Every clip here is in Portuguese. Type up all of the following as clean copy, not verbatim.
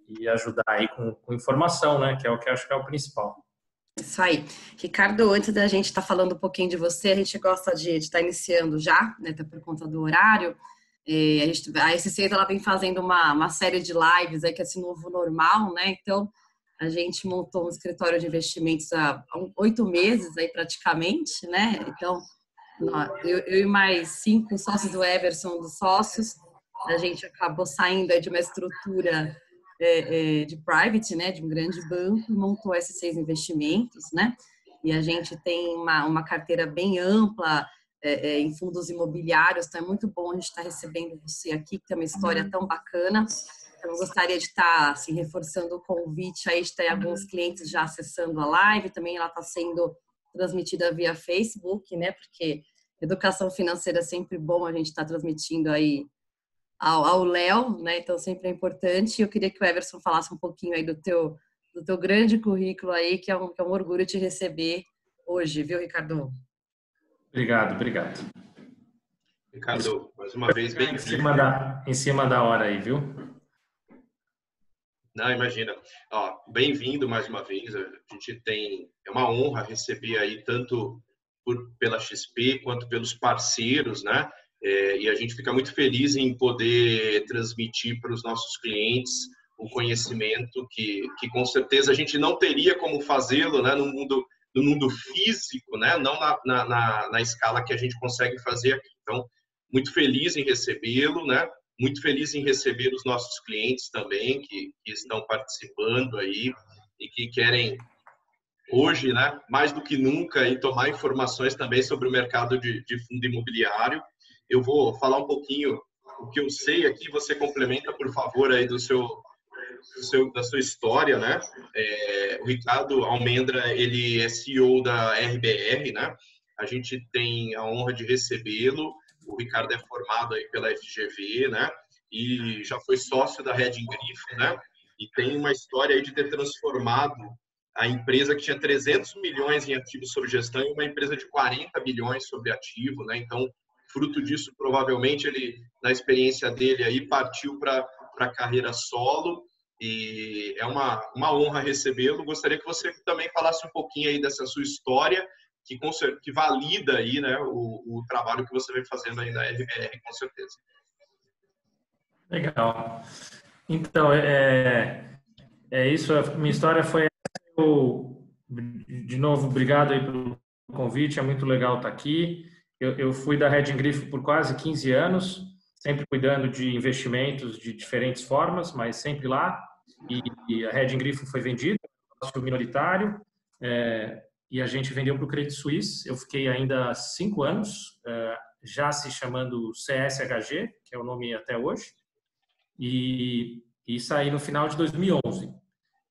e ajudar aí com informação, né? Que é o que eu acho que é o principal. Isso aí. Ricardo, antes da gente estar falando um pouquinho de você, a gente gosta de estar iniciando já, né, até por conta do horário. A S6 ela vem fazendo uma série de lives aí, que é esse novo normal, né? Então, a gente montou um escritório de investimentos há 8 meses aí praticamente, né? Então, eu e mais 5 sócios do Everson, dos sócios, a gente acabou saindo aí de uma estrutura de private, né, de um grande banco, e montou esses 6 investimentos, né? E a gente tem uma carteira bem ampla em fundos imobiliários, então é muito bom a gente estar recebendo você aqui, que tem uma história tão bacana. Então, eu gostaria de estar assim, reforçando o convite, aí tem alguns clientes já acessando a live, também ela está sendo transmitida via Facebook, né? Porque educação financeira é sempre bom a gente estar transmitindo aí ao Léo, né? Então sempre é importante. Eu queria que o Everson falasse um pouquinho aí do teu grande currículo aí, que é um orgulho te receber hoje, viu, Ricardo? Obrigado. Ricardo, mais uma vez, bem-vindo. Em cima da hora aí, viu? Não, imagina. Bem-vindo mais uma vez. A gente é uma honra receber aí tanto pela XP quanto pelos parceiros, né? E a gente fica muito feliz em poder transmitir para os nossos clientes um conhecimento que com certeza a gente não teria como fazê-lo, né, no mundo físico, né, não na escala que a gente consegue fazer aqui. Então, muito feliz em recebê-lo, né? Muito feliz em receber os nossos clientes também que estão participando aí e que querem hoje, né, mais do que nunca, aí, tomar informações também sobre o mercado de fundo imobiliário. Eu vou falar um pouquinho o que eu sei aqui, você complementa, por favor, aí da sua história, né? O Ricardo Almendra, ele é CEO da RBR, né? A gente tem a honra de recebê-lo. O Ricardo é formado aí pela FGV, né? E já foi sócio da Red Grifo, né? E tem uma história aí de ter transformado a empresa que tinha 300 milhões em ativos sob gestão em uma empresa de 40 milhões sobre ativo, né? Então, fruto disso, provavelmente, ele, na experiência dele, aí partiu para a carreira solo e é uma honra recebê-lo. Gostaria que você também falasse um pouquinho aí dessa sua história, que valida aí, né, o trabalho que você vem fazendo aí na RBR, com certeza. Legal. Então, isso. A minha história foi... de novo, obrigado aí pelo convite. É muito legal estar aqui. Eu fui da Red Grifo por quase 15 anos, sempre cuidando de investimentos de diferentes formas, mas sempre lá. E a Red Grifo foi vendida, sócio minoritário, e a gente vendeu para o Credit Suisse. Eu fiquei ainda 5 anos, já se chamando CSHG, que é o nome até hoje, e saí no final de 2011.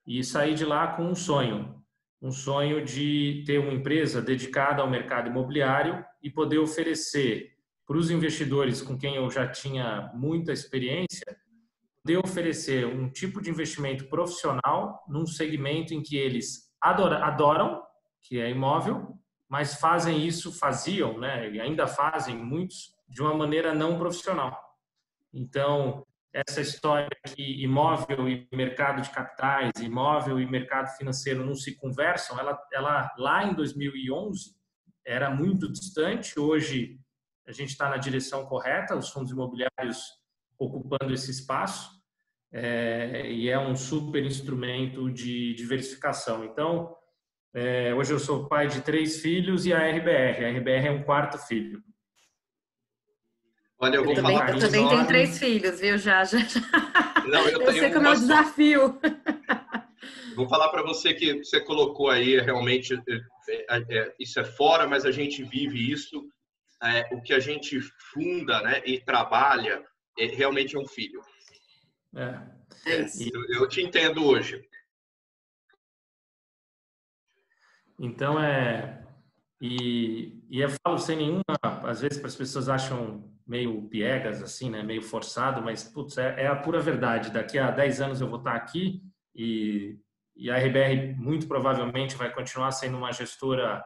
E saí de lá com um sonho de ter uma empresa dedicada ao mercado imobiliário e poder oferecer para os investidores com quem eu já tinha muita experiência, poder oferecer um tipo de investimento profissional num segmento em que eles adoram, que é imóvel, mas faziam, né, e ainda fazem muitos, de uma maneira não profissional. Então, essa história que imóvel e mercado de capitais, imóvel e mercado financeiro não se conversam, ela lá em 2011 era muito distante. Hoje a gente está na direção correta, os fundos imobiliários ocupando esse espaço, e é um super instrumento de diversificação. Então, hoje eu sou pai de 3 filhos e a RBR é um 4º filho. Olha, eu vou falar Eu também tenho 3 filhos, viu? Já. Não, eu sei como é o desafio. Vou falar para você que você colocou aí, realmente, isso é fora, mas a gente vive isso. O que a gente funda, né, e trabalha, realmente é um filho. Eu te entendo hoje. Então, eu falo sem nenhuma, às vezes as pessoas acham meio piegas, assim, né? Meio forçado, mas, putz, é a pura verdade. Daqui a 10 anos eu vou estar aqui e a RBR muito provavelmente vai continuar sendo uma gestora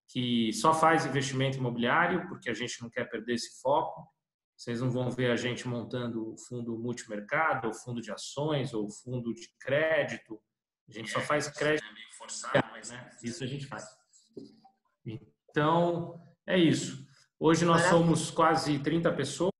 que só faz investimento imobiliário, porque a gente não quer perder esse foco. Vocês não vão ver a gente montando fundo multimercado, ou fundo de ações, ou fundo de crédito. A gente só faz crédito, né? Isso a gente faz. Então, é isso. Hoje nós somos quase 30 pessoas,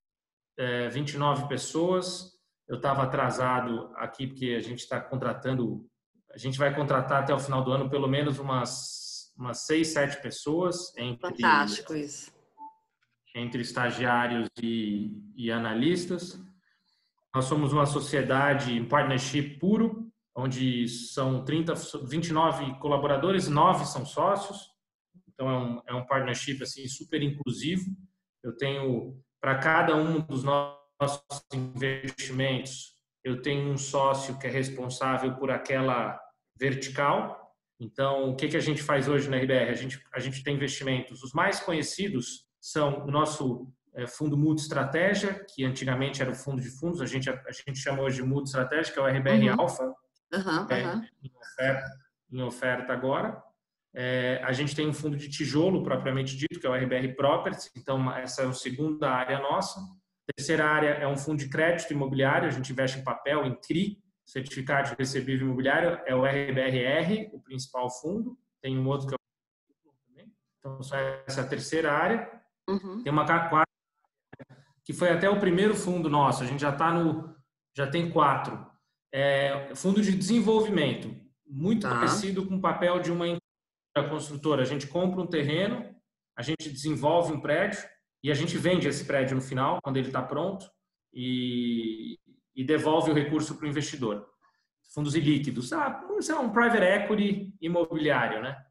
29 pessoas. Eu estava atrasado aqui porque a gente está contratando, a gente vai contratar até o final do ano pelo menos umas 6, 7 pessoas. Fantástico isso. Entre estagiários e analistas. Nós somos uma sociedade em partnership puro, onde são 29 colaboradores, 9 são sócios. Então, é um partnership assim, super inclusivo. Eu tenho, para cada um dos nossos investimentos, eu tenho um sócio que é responsável por aquela vertical. Então, o que a gente faz hoje na RBR? A gente tem investimentos. Os mais conhecidos são o nosso fundo multi-estratégia, que antigamente era o fundo de fundos, a gente chama hoje de multi-estratégia, que é o RBR Alpha, em oferta agora. A gente tem um fundo de tijolo, propriamente dito, que é o RBR Properties, então essa é a segunda área nossa. A terceira área é um fundo de crédito imobiliário, a gente investe em papel, em CRI, Certificado de Recebível Imobiliário, é o RBRR, o principal fundo. Tem um outro que é o... Então, essa é a terceira área. Tem uma quarta, que foi até o primeiro fundo nosso, a gente já tem 4. Fundo de desenvolvimento, muito parecido com o papel de uma construtora. A gente compra um terreno, a gente desenvolve um prédio e a gente vende esse prédio no final, quando ele está pronto, e devolve o recurso para o investidor. Fundos ilíquidos, isso é um private equity imobiliário, né?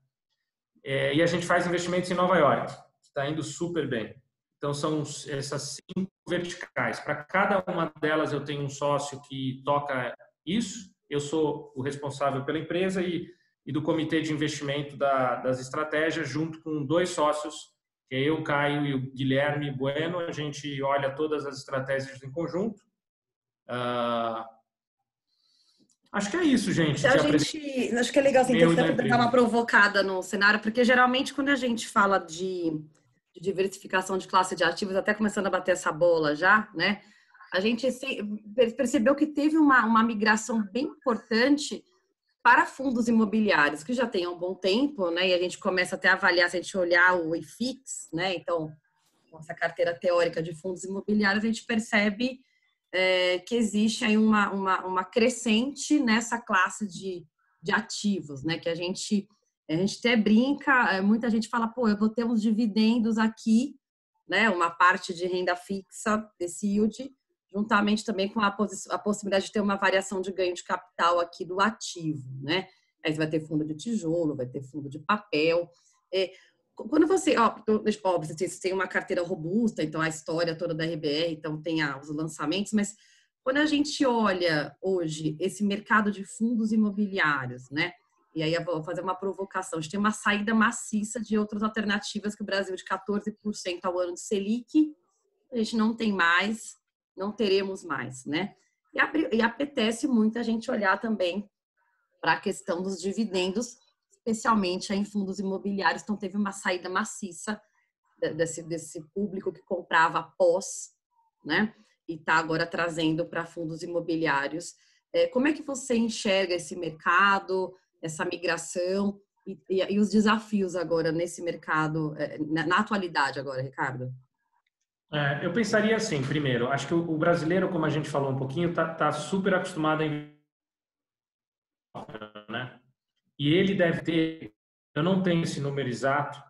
E a gente faz investimentos em Nova York, que está indo super bem. Então, são essas 5 verticais. Para cada uma delas, eu tenho um sócio que toca isso. Eu sou o responsável pela empresa e do comitê de investimento das estratégias, junto com 2 sócios, que é eu, Caio, e o Guilherme Bueno. A gente olha todas as estratégias em conjunto. Acho que é isso, gente. Acho que é legal assim, dar uma provocada no cenário, porque geralmente quando a gente fala de diversificação de classe de ativos, até começando a bater essa bola já, né? A gente percebeu que teve uma migração bem importante para fundos imobiliários, que já tem há um bom tempo, né? E a gente começa até a avaliar, se a gente olhar o IFIX, né? Então, essa carteira teórica de fundos imobiliários, a gente percebe que existe aí uma crescente nessa classe de ativos, né? Que a gente até brinca, muita gente fala, pô, eu vou ter uns dividendos aqui, né? Uma parte de renda fixa desse yield, juntamente também com a possibilidade de ter uma variação de ganho de capital aqui do ativo, né? Aí você vai ter fundo de tijolo, vai ter fundo de papel. Quando você, óbvio, você tem uma carteira robusta, então a história toda da RBR, então tem os lançamentos, mas quando a gente olha hoje esse mercado de fundos imobiliários, né? E aí eu vou fazer uma provocação, a gente tem uma saída maciça de outras alternativas que o Brasil de 14% ao ano de Selic, a gente não tem mais, não teremos mais, né? E apetece muito a gente olhar também para a questão dos dividendos, especialmente em fundos imobiliários. Então, teve uma saída maciça desse público que comprava pós, né? E está agora trazendo para fundos imobiliários. Como é que você enxerga esse mercado, essa migração e os desafios agora nesse mercado, na atualidade agora, Ricardo? Eu pensaria assim, primeiro, acho que o brasileiro, como a gente falou um pouquinho, tá super acostumado a investir, né? E ele deve ter, eu não tenho esse número exato,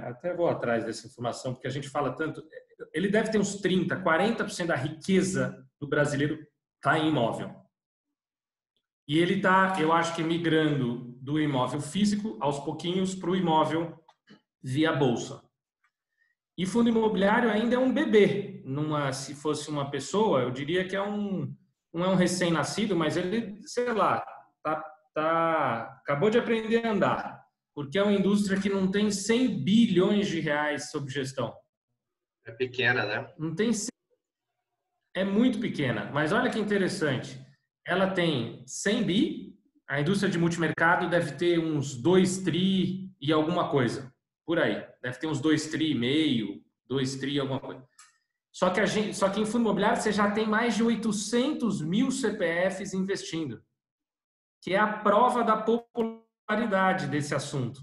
até vou atrás dessa informação, porque a gente fala tanto, ele deve ter uns 30%, 40% da riqueza do brasileiro está em imóvel. E ele está, eu acho que, migrando do imóvel físico, aos pouquinhos, para o imóvel via bolsa. E fundo imobiliário ainda é um bebê. Se fosse uma pessoa, eu diria que não é um recém-nascido, mas ele, sei lá, acabou de aprender a andar, porque é uma indústria que não tem 100 bilhões de reais sob gestão. É pequena, né? Não tem, é muito pequena, mas olha que interessante, ela tem 100 bi, a indústria de multimercado deve ter uns 2 tri e alguma coisa, por aí, deve ter uns 2 tri e meio, 2 tri alguma coisa. Só que em fundo imobiliário você já tem mais de 800 mil CPFs investindo, que é a prova da popularidade desse assunto.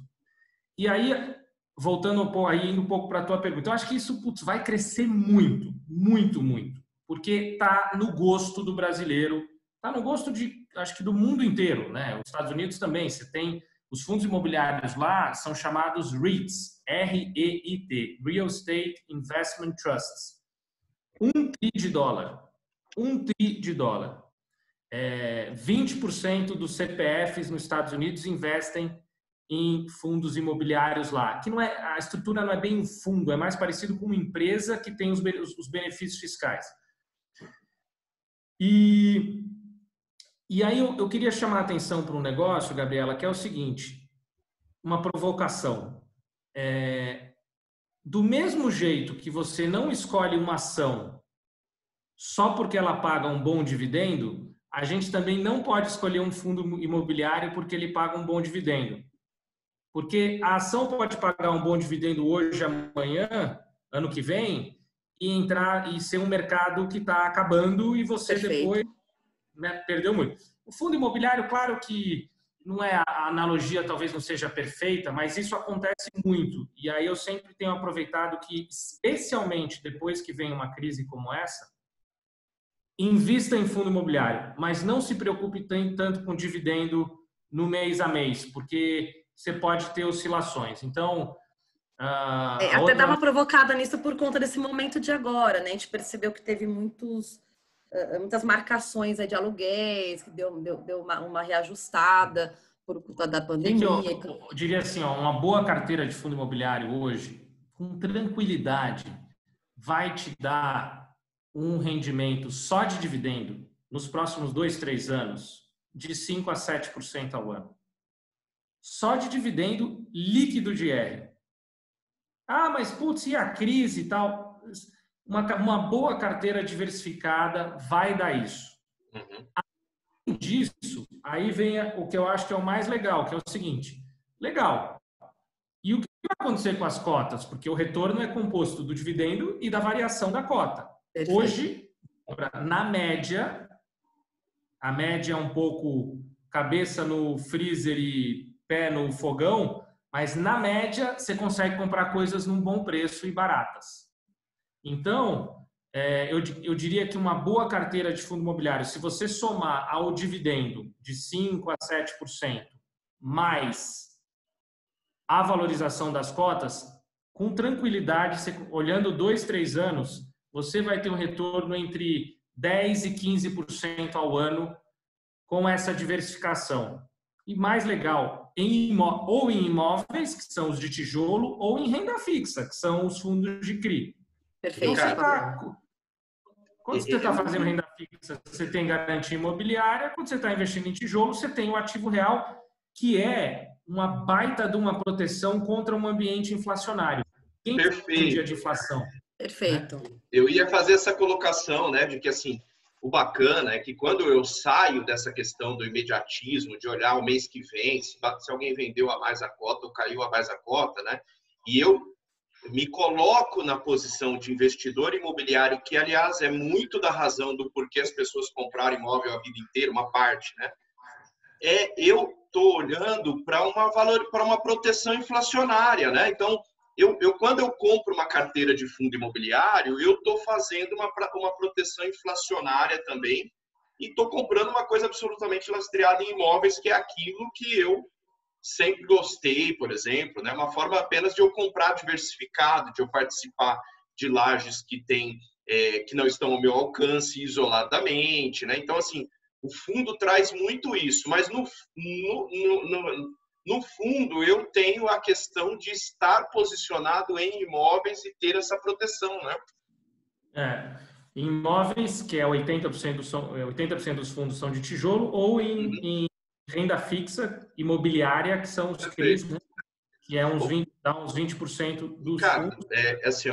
E aí, voltando indo um pouco para a tua pergunta, eu acho que isso vai crescer muito, muito, muito, porque está no gosto do brasileiro, está no gosto acho que do mundo inteiro, né? Os Estados Unidos também, você tem os fundos imobiliários lá, são chamados REITs, R-E-I-T, Real Estate Investment Trusts. $1 trilhão. 20% dos CPFs nos Estados Unidos investem em fundos imobiliários lá, que a estrutura não é bem um fundo, é mais parecido com uma empresa que tem os benefícios fiscais. E aí eu queria chamar a atenção para um negócio, Gabriela, que é o seguinte, uma provocação. Do mesmo jeito que você não escolhe uma ação só porque ela paga um bom dividendo, a gente também não pode escolher um fundo imobiliário porque ele paga um bom dividendo. Porque a ação pode pagar um bom dividendo hoje, amanhã, ano que vem, e entrar e ser um mercado que está acabando e você Perfeito. Depois, né, perdeu muito. O fundo imobiliário, claro que não é a analogia, talvez não seja perfeita, mas isso acontece muito. E aí eu sempre tenho aproveitado que, especialmente depois que vem uma crise como essa, invista em fundo imobiliário, mas não se preocupe tanto com dividendo no mês a mês, porque você pode ter oscilações. Então, até dá uma provocada nisso por conta desse momento de agora, né? A gente percebeu que teve muitas marcações aí de aluguéis, que deu uma reajustada por conta da pandemia. Eu diria assim, uma boa carteira de fundo imobiliário hoje, com tranquilidade, vai te dar um rendimento só de dividendo nos próximos 2, 3 anos de 5% a 7% ao ano. Só de dividendo líquido de R. Mas putz, e a crise e tal? Uma boa carteira diversificada vai dar isso. Além disso, aí vem o que eu acho que é o mais legal, que é o seguinte. Legal. E o que vai acontecer com as cotas? Porque o retorno é composto do dividendo e da variação da cota. Perfeito. Hoje, na média, a média é um pouco cabeça no freezer e pé no fogão, mas na média você consegue comprar coisas num bom preço e baratas. Então, eu diria que uma boa carteira de fundo imobiliário, se você somar ao dividendo de 5% a 7%, mais a valorização das cotas, com tranquilidade, olhando 2, 3 anos, você vai ter um retorno entre 10% e 15% ao ano com essa diversificação. E mais legal, ou em imóveis, que são os de tijolo, ou em renda fixa, que são os fundos de CRI. Perfeito. Então, quando você está fazendo renda fixa, você tem garantia imobiliária. Quando você está investindo em tijolo, você tem o ativo real, que é uma baita de uma proteção contra um ambiente inflacionário. Quem tem um dia de inflação? Perfeito. Eu ia fazer essa colocação, né, de que assim, o bacana é que quando eu saio dessa questão do imediatismo, de olhar o mês que vem, se alguém vendeu a mais a cota ou caiu a mais a cota, né, e eu me coloco na posição de investidor imobiliário, que, aliás, é muito da razão do porquê as pessoas compraram imóvel a vida inteira, uma parte, né, eu estou olhando para uma proteção inflacionária, né, então, quando eu compro uma carteira de fundo imobiliário, eu estou fazendo uma proteção inflacionária também e estou comprando uma coisa absolutamente lastreada em imóveis, que é aquilo que eu sempre gostei, por exemplo, né? Uma forma apenas de eu comprar diversificado, de eu participar de lajes que não estão ao meu alcance isoladamente, né? Então, assim, o fundo traz muito isso, mas no fundo, eu tenho a questão de estar posicionado em imóveis e ter essa proteção, né? Em imóveis, que é 80% dos fundos são de tijolo, ou em renda fixa imobiliária, que são os CRIs, né? Que dá uns 20% dos fundos. Assim,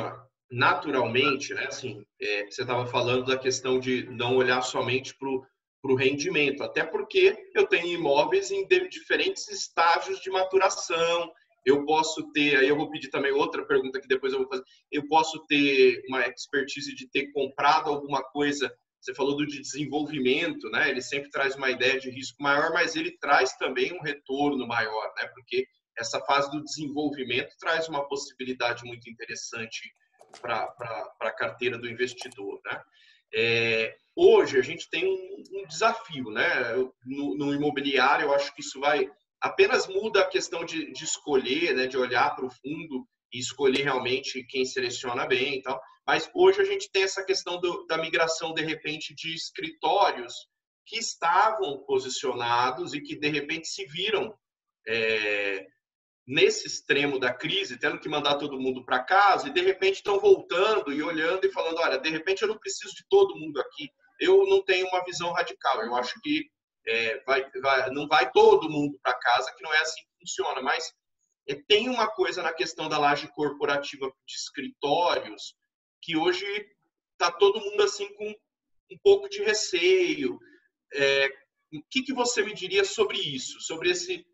naturalmente, né? Assim, você estava falando da questão de não olhar somente para o rendimento, até porque eu tenho imóveis em diferentes estágios de maturação, Eu posso ter, aí eu vou pedir também outra pergunta que depois eu vou fazer. Eu posso ter uma expertise de ter comprado alguma coisa. Você falou do de desenvolvimento, né? Ele sempre traz uma ideia de risco maior, mas ele traz também um retorno maior, né? Porque essa fase do desenvolvimento traz uma possibilidade muito interessante para a carteira do investidor, né? Hoje a gente tem um desafio, né? No imobiliário, eu acho que isso apenas muda a questão de escolher, né? De olhar para o fundo e escolher realmente quem seleciona bem e tal. Mas hoje a gente tem essa questão da migração, de repente, de escritórios que estavam posicionados e que, de repente, se viram nesse extremo da crise, tendo que mandar todo mundo para casa e, de repente, estão voltando e olhando e falando, olha, de repente eu não preciso de todo mundo aqui, eu não tenho uma visão radical, eu acho que não vai todo mundo para casa, que não é assim que funciona, mas tem uma coisa na questão da laje corporativa de escritórios que hoje está todo mundo assim com um pouco de receio. O que você me diria sobre isso, sobre esse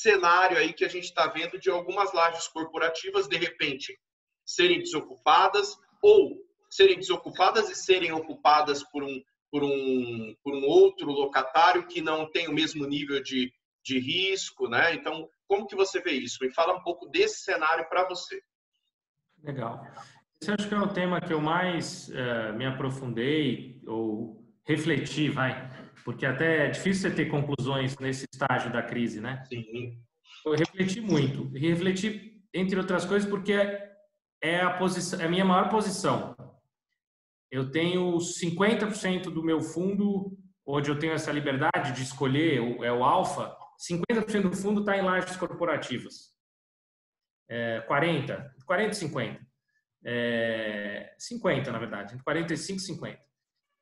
cenário aí que a gente está vendo de algumas lajes corporativas, de repente, serem desocupadas ou serem desocupadas e serem ocupadas por um outro locatário que não tem o mesmo nível de risco, né? Então, como que você vê isso? Me fala um pouco desse cenário para você. Legal. Esse acho que é o tema que eu mais me aprofundei ou refleti, porque até é difícil você ter conclusões nesse estágio da crise, né? Sim. Eu refleti muito. E refleti, entre outras coisas, porque é a minha maior posição. Eu tenho 50% do meu fundo, onde eu tenho essa liberdade de escolher, o alfa, 50% do fundo está em lajes corporativas. 40 e 50. 50, na verdade, entre 45 e 50.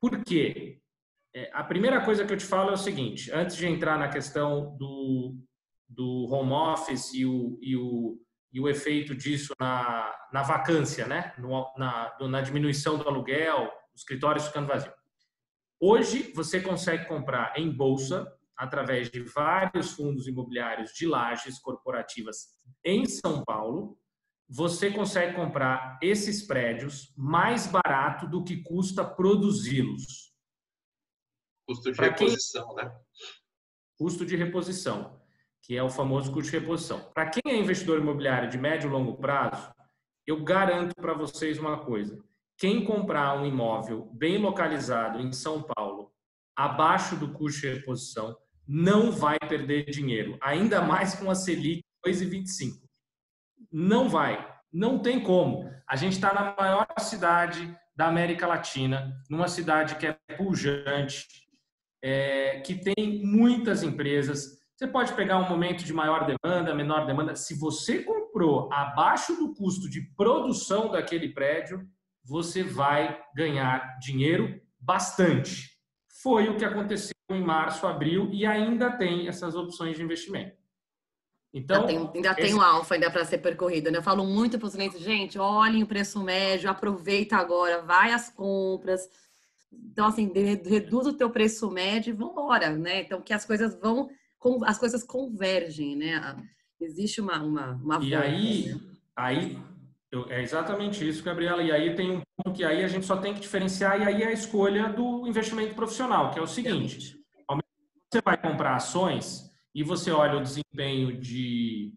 Por quê? A primeira coisa que eu te falo é o seguinte, antes de entrar na questão do home office e o efeito disso na vacância, né? Na diminuição do aluguel, os escritórios ficando vazios. Hoje, você consegue comprar em bolsa, através de vários fundos imobiliários de lajes corporativas em São Paulo, você consegue comprar esses prédios mais barato do que custa produzi-los. Custo de reposição, né? Custo de reposição, que é o famoso custo de reposição. Para quem é investidor imobiliário de médio e longo prazo, eu garanto para vocês uma coisa. Quem comprar um imóvel bem localizado em São Paulo, abaixo do custo de reposição, não vai perder dinheiro. Ainda mais com a Selic 2,25. Não vai. Não tem como. A gente está na maior cidade da América Latina, numa cidade que é pujante, que tem muitas empresas. Você pode pegar um momento de maior demanda, menor demanda. Se você comprou abaixo do custo de produção daquele prédio, você vai ganhar dinheiro bastante. Foi o que aconteceu em março, abril, e ainda tem essas opções de investimento. Então, ainda tem um alfa ainda para ser percorrido, né? Eu falo muito para os clientes, gente, olhem o preço médio, aproveita agora, vai às compras. Então, assim, reduz o teu preço médio e vamos embora, né? Então, que as coisas convergem, né? Existe uma e aí é exatamente isso, Gabriela. E aí tem um ponto que aí a gente só tem que diferenciar, e aí é a escolha do investimento profissional, que é o seguinte: você vai comprar ações e você olha o desempenho de,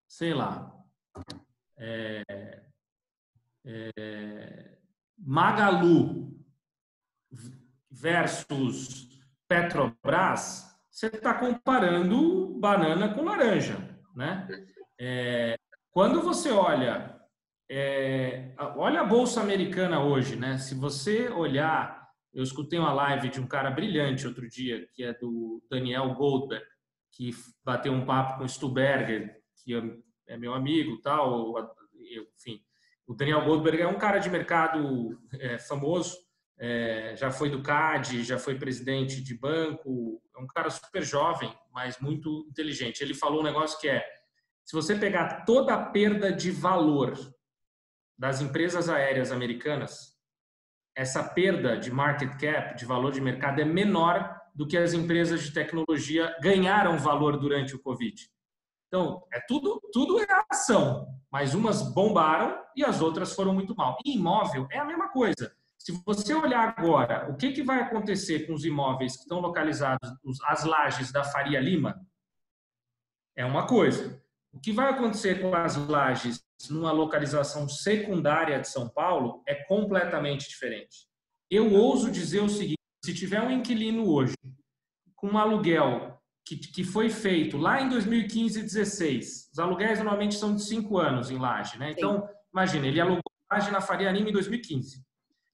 sei lá, Magalu versus Petrobras, você está comparando banana com laranja, né? Quando você olha a Bolsa Americana hoje, né? Se você olhar, eu escutei uma live de um cara brilhante outro dia, que é do Daniel Goldberg, que bateu um papo com o Stuberger, que é meu amigo, tal, enfim. O Daniel Goldberg é um cara de mercado famoso, já foi do CAD, já foi presidente de banco, é um cara super jovem, mas muito inteligente. Ele falou um negócio que se você pegar toda a perda de valor das empresas aéreas americanas, essa perda de market cap, de valor de mercado, é menor do que as empresas de tecnologia ganharam valor durante o Covid. Então, tudo é ação, mas umas bombaram e as outras foram muito mal. E imóvel é a mesma coisa. Se você olhar agora, o que vai acontecer com os imóveis que estão localizados, as lajes da Faria Lima, é uma coisa. O que vai acontecer com as lajes numa localização secundária de São Paulo é completamente diferente. Eu ouso dizer o seguinte, se tiver um inquilino hoje com um aluguel que foi feito lá em 2015 e 2016, os aluguéis normalmente são de 5 anos em laje, né? Então, imagina, ele alugou laje na Faria Lima em 2015.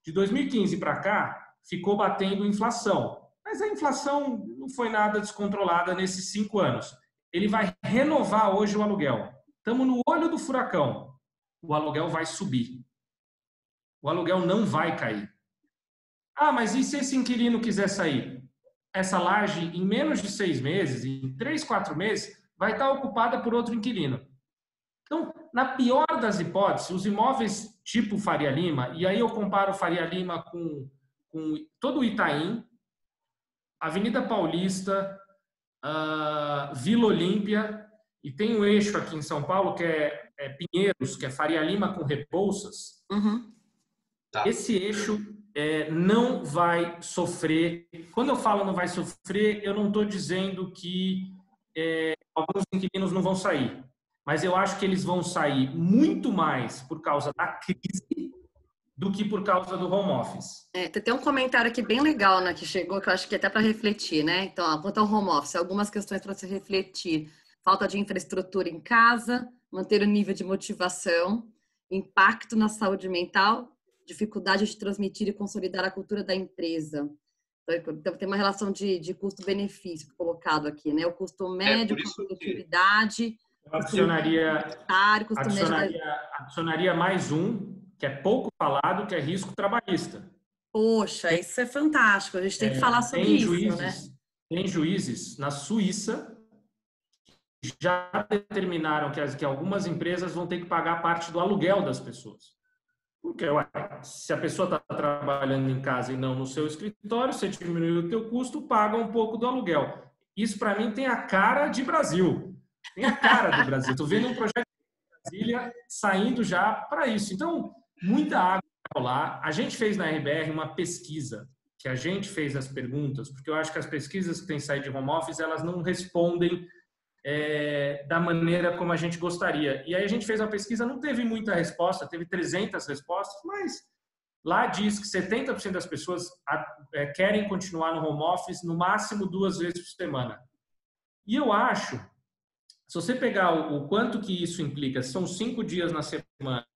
De 2015 para cá, ficou batendo inflação. Mas a inflação não foi nada descontrolada nesses 5 anos. Ele vai renovar hoje o aluguel. Estamos no olho do furacão. O aluguel vai subir. O aluguel não vai cair. Ah, mas e se esse inquilino quiser sair? Essa laje, em menos de 6 meses, em 3, 4 meses, vai estar ocupada por outro inquilino. Então, na pior das hipóteses, os imóveis tipo Faria Lima, e aí eu comparo Faria Lima com todo o Itaim, Avenida Paulista, Vila Olímpia, e tem um eixo aqui em São Paulo que é Pinheiros, que é Faria Lima com Rebouças. Uhum. Tá. Esse eixo não vai sofrer. Quando eu falo não vai sofrer, eu não estou dizendo que alguns inquilinos não vão sair. Mas eu acho que eles vão sair muito mais por causa da crise do que por causa do home office. Tem um comentário aqui bem legal, né, que chegou, que eu acho que é até para refletir, né? Então, quanto ao home office, algumas questões para se refletir. Falta de infraestrutura em casa, manter o nível de motivação, impacto na saúde mental, dificuldade de transmitir e consolidar a cultura da empresa. Então, tem uma relação de custo-benefício colocado aqui, né? O custo médio, a produtividade... Eu adicionaria mais um, que é pouco falado, que é risco trabalhista. Poxa, isso é fantástico. A gente tem que falar sobre isso, né? Tem juízes na Suíça que já determinaram que algumas empresas vão ter que pagar parte do aluguel das pessoas. Porque se a pessoa está trabalhando em casa e não no seu escritório, você diminui o teu custo, paga um pouco do aluguel. Isso, para mim, tem a cara de Brasil. Tem a cara do Brasil. Estou vendo um projeto de Brasília saindo já para isso. Então, muita água vai rolar. A gente fez na RBR uma pesquisa, que a gente fez as perguntas, porque eu acho que as pesquisas que têm saído de home office, elas não respondem da maneira como a gente gostaria. E aí a gente fez a pesquisa, não teve muita resposta, teve 300 respostas, mas lá diz que 70% das pessoas querem continuar no home office no máximo 2 vezes por semana. E eu acho, se você pegar o quanto que isso implica, são 5 dias na semana,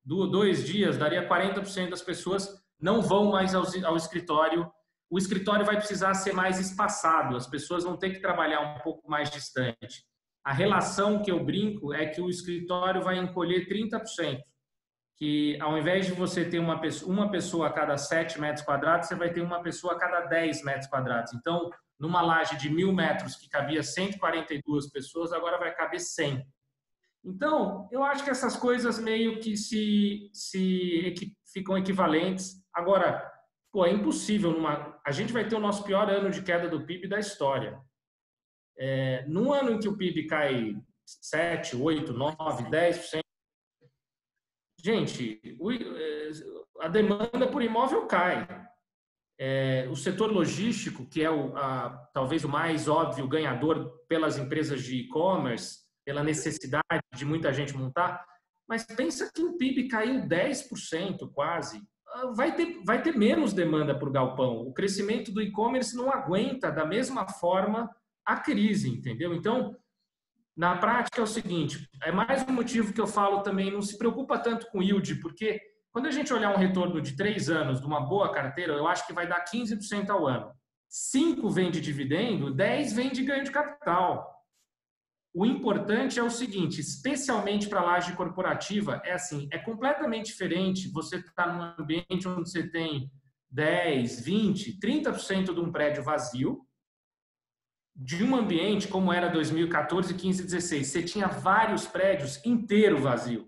2 dias, daria 40% das pessoas não vão mais ao escritório. O escritório vai precisar ser mais espaçado, as pessoas vão ter que trabalhar um pouco mais distante. A relação que eu brinco é que o escritório vai encolher 30%, que ao invés de você ter uma pessoa a cada 7 metros quadrados, você vai ter uma pessoa a cada 10 metros quadrados. Então, numa laje de 1.000 metros que cabia 142 pessoas, agora vai caber 100. Então, eu acho que essas coisas meio que ficam equivalentes. Agora, é impossível. A gente vai ter o nosso pior ano de queda do PIB da história. Num ano em que o PIB cai 7, 8, 9, 10%, gente, a demanda por imóvel cai. O setor logístico, que é talvez o mais óbvio ganhador pelas empresas de e-commerce, pela necessidade de muita gente montar, mas pensa que o PIB caiu 10% quase. Vai ter menos demanda por galpão. O crescimento do e-commerce não aguenta da mesma forma a crise, entendeu? Então, na prática é o seguinte, é mais um motivo que eu falo também, não se preocupa tanto com yield, porque quando a gente olhar um retorno de 3 anos de uma boa carteira, eu acho que vai dar 15% ao ano. 5 vem de dividendo, 10 vem de ganho de capital. O importante é o seguinte, especialmente para a laje corporativa, é completamente diferente você estar num ambiente onde você tem 10, 20, 30% de um prédio vazio, de um ambiente como era 2014, 15, 16. Você tinha vários prédios inteiro vazio.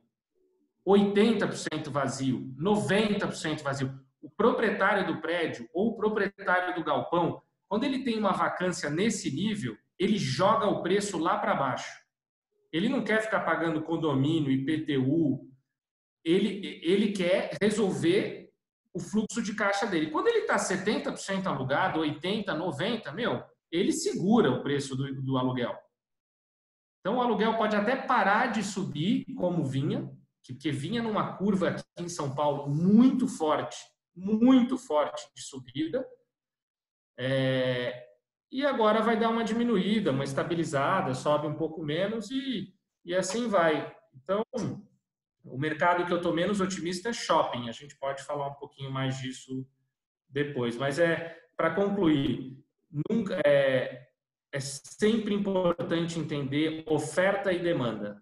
80% vazio, 90% vazio. O proprietário do prédio ou o proprietário do galpão, quando ele tem uma vacância nesse nível, ele joga o preço lá para baixo. Ele não quer ficar pagando condomínio, IPTU. Ele quer resolver o fluxo de caixa dele. Quando ele está 70% alugado, 80%, 90%, ele segura o preço do aluguel. Então, o aluguel pode até parar de subir, como vinha, porque vinha numa curva aqui em São Paulo muito forte de subida. E agora vai dar uma diminuída, uma estabilizada, sobe um pouco menos e assim vai. Então, o mercado que eu estou menos otimista é shopping. A gente pode falar um pouquinho mais disso depois. Mas para concluir, é sempre importante entender oferta e demanda.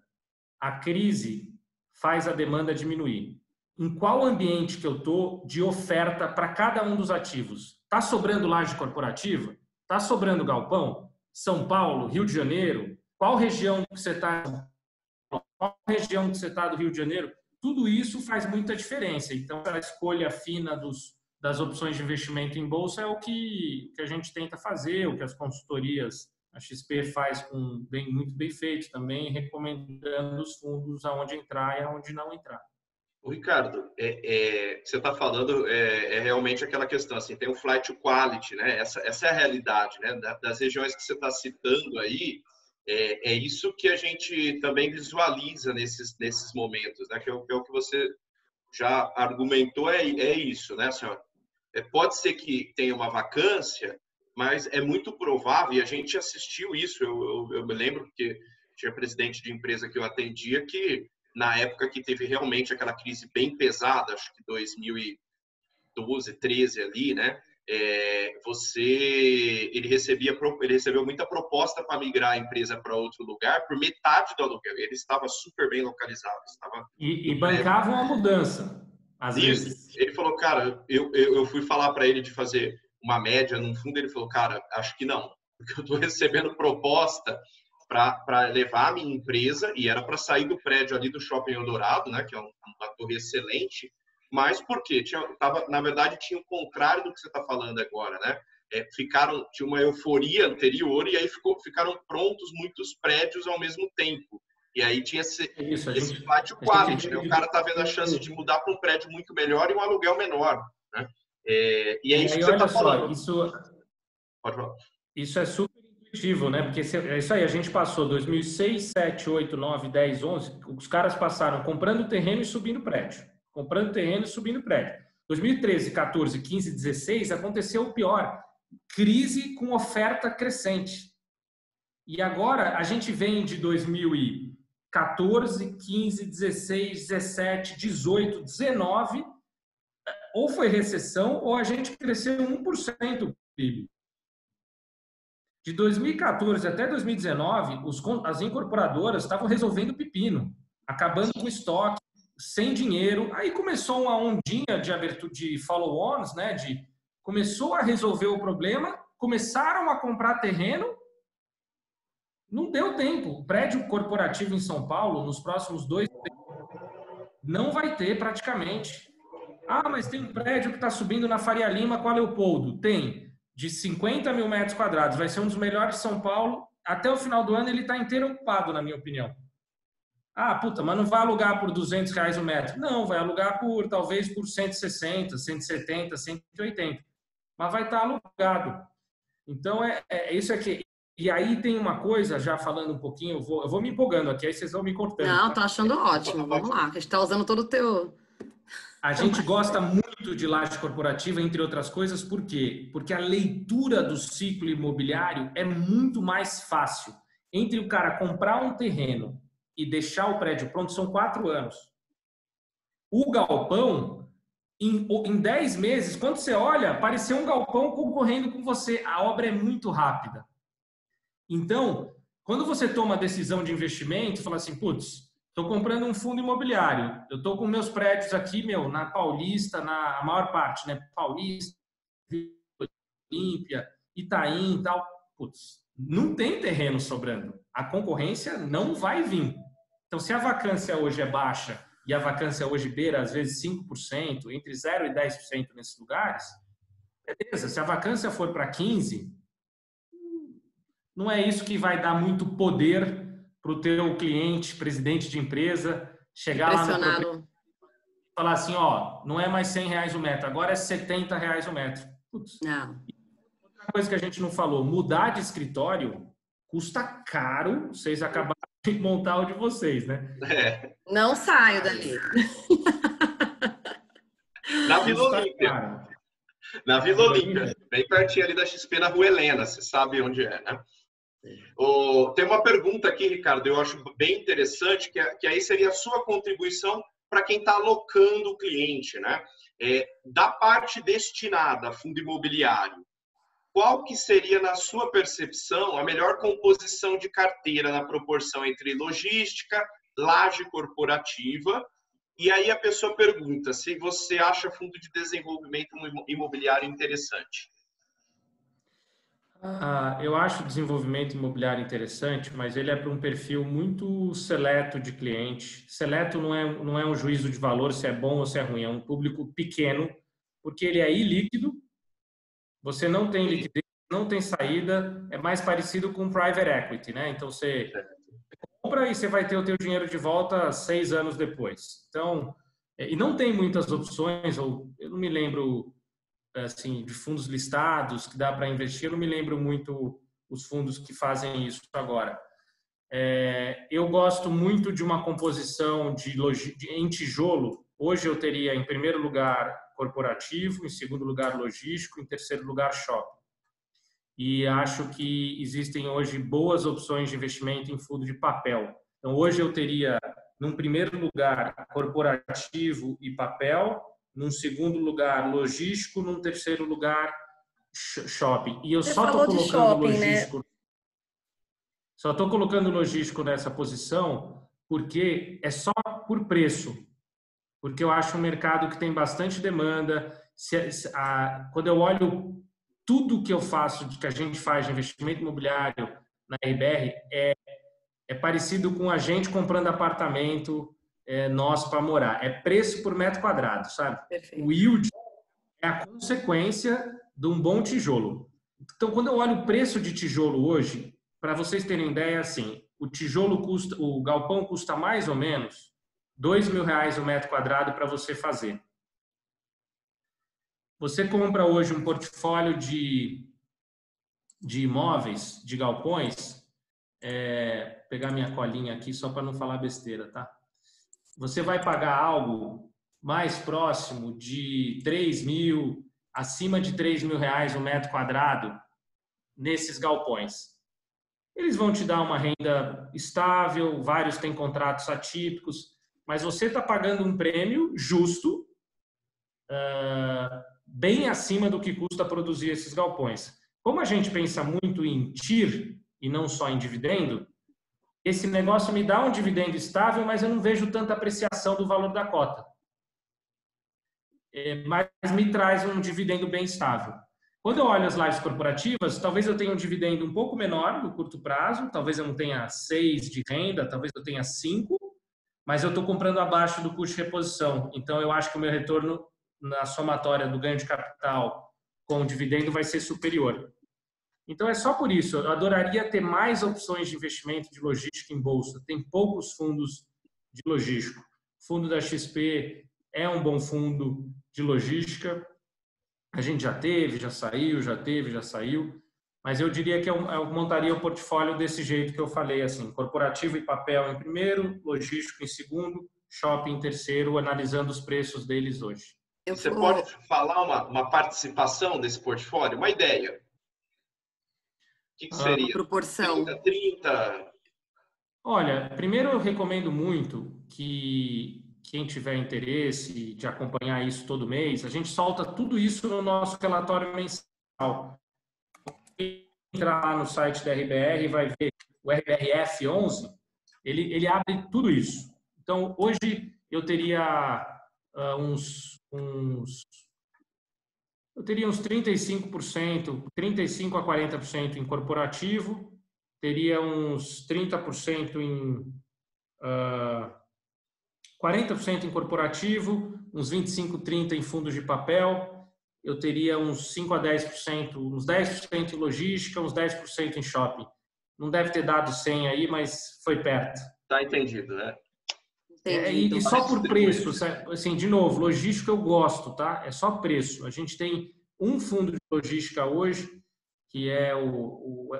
A crise faz a demanda diminuir. Em qual ambiente que eu estou de oferta para cada um dos ativos? Está sobrando laje corporativa? Está sobrando galpão? São Paulo, Rio de Janeiro? Qual região que você está? Qual região que você está do Rio de Janeiro? Tudo isso faz muita diferença. Então, a escolha fina das opções de investimento em bolsa é o que a gente tenta fazer, o que as consultorias, a XP faz muito bem feito também, recomendando os fundos aonde entrar e aonde não entrar. O Ricardo, você está falando realmente aquela questão, assim, tem o flight to quality, né? Essa é a realidade, né? Das regiões que você está citando aí, é isso que a gente também visualiza nesses momentos, né? Que é o que você já argumentou, é isso, né, senhora? Pode ser que tenha uma vacância, mas é muito provável, e a gente assistiu isso, eu me lembro que tinha presidente de empresa que eu atendia que, na época que teve realmente aquela crise bem pesada, acho que 2012, 13 ali, né? Ele recebeu muita proposta para migrar a empresa para outro lugar por metade do aluguel. Ele estava super bem localizado. E bancavam a mudança, às vezes. Ele falou, cara, eu fui falar para ele de fazer uma média num fundo, ele falou, cara, acho que não, porque eu estou recebendo proposta para levar a minha empresa, e era para sair do prédio ali do Shopping Eldorado, né, que é uma torre excelente, mas por quê? Na verdade, tinha o contrário do que você está falando agora, né? Tinha uma euforia anterior e aí ficaram prontos muitos prédios ao mesmo tempo. E aí tinha esse flight quality, né? O cara está vendo a chance de mudar para um prédio muito melhor e um aluguel menor, né? E é isso que você está falando. Pode falar. Isso é super intuitivo, né? Porque é isso aí, a gente passou 2006, 7, 8, 9, 10, 11, os caras passaram comprando terreno e subindo prédio. Comprando terreno e subindo prédio. 2013, 14, 15, 16, aconteceu o pior. Crise com oferta crescente. E agora a gente vem de 2014, 15, 16, 17, 18, 19, ou foi recessão ou a gente cresceu 1% do PIB. De 2014 até 2019, as incorporadoras estavam resolvendo pepino, acabando com estoque, sem dinheiro. Aí começou uma ondinha de abertura de follow-ons, né? Começou a resolver o problema, começaram a comprar terreno, não deu tempo. O prédio corporativo em São Paulo, nos próximos 2 não vai ter praticamente. Ah, mas tem um prédio que está subindo na Faria Lima com a Leopoldo. Tem, de 50 mil metros quadrados. Vai ser um dos melhores de São Paulo. Até o final do ano ele está inteiro ocupado, na minha opinião. Ah, puta, mas não vai alugar por R$200 o metro. Não, vai alugar talvez por 160, 170, 180. Mas vai estar alugado. Então, isso aqui. E aí tem uma coisa, já falando um pouquinho, eu vou me empolgando aqui, aí vocês vão me cortando. Não, tô achando ótimo. Vamos lá, a gente está usando todo o teu... A gente gosta muito de laje corporativa, entre outras coisas, por quê? Porque a leitura do ciclo imobiliário é muito mais fácil. Entre o cara comprar um terreno e deixar o prédio pronto, são 4 anos. O galpão, em 10 meses, quando você olha, apareceu um galpão concorrendo com você. A obra é muito rápida. Então, quando você toma a decisão de investimento, fala assim, putz, estou comprando um fundo imobiliário, eu estou com meus prédios aqui, na Paulista, a maior parte, né? Paulista, Olímpia, Itaim e tal. Putz, não tem terreno sobrando. A concorrência não vai vir. Então, se a vacância hoje é baixa e a vacância hoje beira, às vezes, 5%, entre 0% e 10% nesses lugares, beleza. Se a vacância for para 15%, não é isso que vai dar muito poder para o teu cliente, presidente de empresa, chegar lá no proprietário e falar assim, ó, não é mais R$100 o metro, agora é R$70 o metro. Putz. Não. Outra coisa que a gente não falou, mudar de escritório custa caro, vocês acabaram de montar o de vocês, né? Não saio dali. Na Vila Olímpia. Na Vila Olímpia, bem pertinho ali da XP, na Rua Helena, você sabe onde é, né? Tem uma pergunta aqui, Ricardo, eu acho bem interessante, que aí seria a sua contribuição para quem está alocando o cliente, né? Da parte destinada a fundo imobiliário, qual que seria, na sua percepção, a melhor composição de carteira na proporção entre logística, laje corporativa? E aí a pessoa pergunta se você acha fundo de desenvolvimento imobiliário interessante. Eu acho o desenvolvimento imobiliário interessante, mas ele é para um perfil muito seleto de cliente. Seleto não é um juízo de valor se é bom ou se é ruim, é um público pequeno, porque ele é ilíquido, você não tem liquidez, não tem saída, é mais parecido com private equity, né? Então você compra e você vai ter o teu dinheiro de volta 6 anos depois. Então, e não tem muitas opções, ou eu não me lembro assim, de fundos listados que dá para investir, eu não me lembro muito os fundos que fazem isso agora. Eu gosto muito de uma composição em tijolo. Hoje eu teria, em primeiro lugar, corporativo, em segundo lugar, logístico, em terceiro lugar, shopping. E acho que existem hoje boas opções de investimento em fundo de papel. Então, hoje eu teria, num primeiro lugar, corporativo e papel, num segundo lugar, logístico, num terceiro lugar, shopping. E eu só estou colocando logístico. Né? Só estou colocando logístico nessa posição porque é só por preço. Porque eu acho um mercado que tem bastante demanda. Quando eu olho tudo que eu faço, que a gente faz de investimento imobiliário na RBR, é parecido com a gente comprando apartamento nosso para morar. É preço por metro quadrado, sabe? Perfeito. O yield é a consequência de um bom tijolo. Então, quando eu olho o preço de tijolo hoje, para vocês terem ideia, assim, o galpão custa mais ou menos R$2.000 o metro quadrado para você fazer. Você compra hoje um portfólio de imóveis, de galpões, pegar minha colinha aqui só para não falar besteira, tá? Você vai pagar algo mais próximo de 3.000, acima de R$3.000 o metro quadrado nesses galpões. Eles vão te dar uma renda estável, vários têm contratos atípicos, mas você está pagando um prêmio justo, bem acima do que custa produzir esses galpões. Como a gente pensa muito em TIR e não só em dividendo, esse negócio me dá um dividendo estável, mas eu não vejo tanta apreciação do valor da cota. Mas me traz um dividendo bem estável. Quando eu olho as lajes corporativas, talvez eu tenha um dividendo um pouco menor no curto prazo, talvez eu não tenha 6 de renda, talvez eu tenha 5, mas eu estou comprando abaixo do custo de reposição. Então, eu acho que o meu retorno na somatória do ganho de capital com o dividendo vai ser superior. Então, é só por isso. Eu adoraria ter mais opções de investimento de logística em bolsa. Tem poucos fundos de logístico. O fundo da XP é um bom fundo de logística. A gente já teve, já saiu, já teve, já saiu. Mas eu diria que eu montaria o portfólio desse jeito que eu falei, assim, corporativo e papel em primeiro, logístico em segundo, shopping em terceiro, analisando os preços deles hoje. Você pode falar uma participação desse portfólio? Uma ideia? O que seria? Uma proporção. 30? Olha, primeiro eu recomendo muito que quem tiver interesse de acompanhar isso todo mês, a gente solta tudo isso no nosso relatório mensal. Quem entrar lá no site da RBR vai ver o RBRF 11, ele abre tudo isso. Então, hoje eu teria uns 35%, 35% a 40% em corporativo, teria uns 30% em 40% em corporativo, uns 25%, 30% em fundos de papel, eu teria uns 5% a 10%, uns 10% em logística, uns 10% em shopping. não deve ter dado 100 aí, mas foi perto. Tá entendido, né? E só por preço, assim, de novo, logística eu gosto, tá? É só preço. A gente tem um fundo de logística hoje, que é o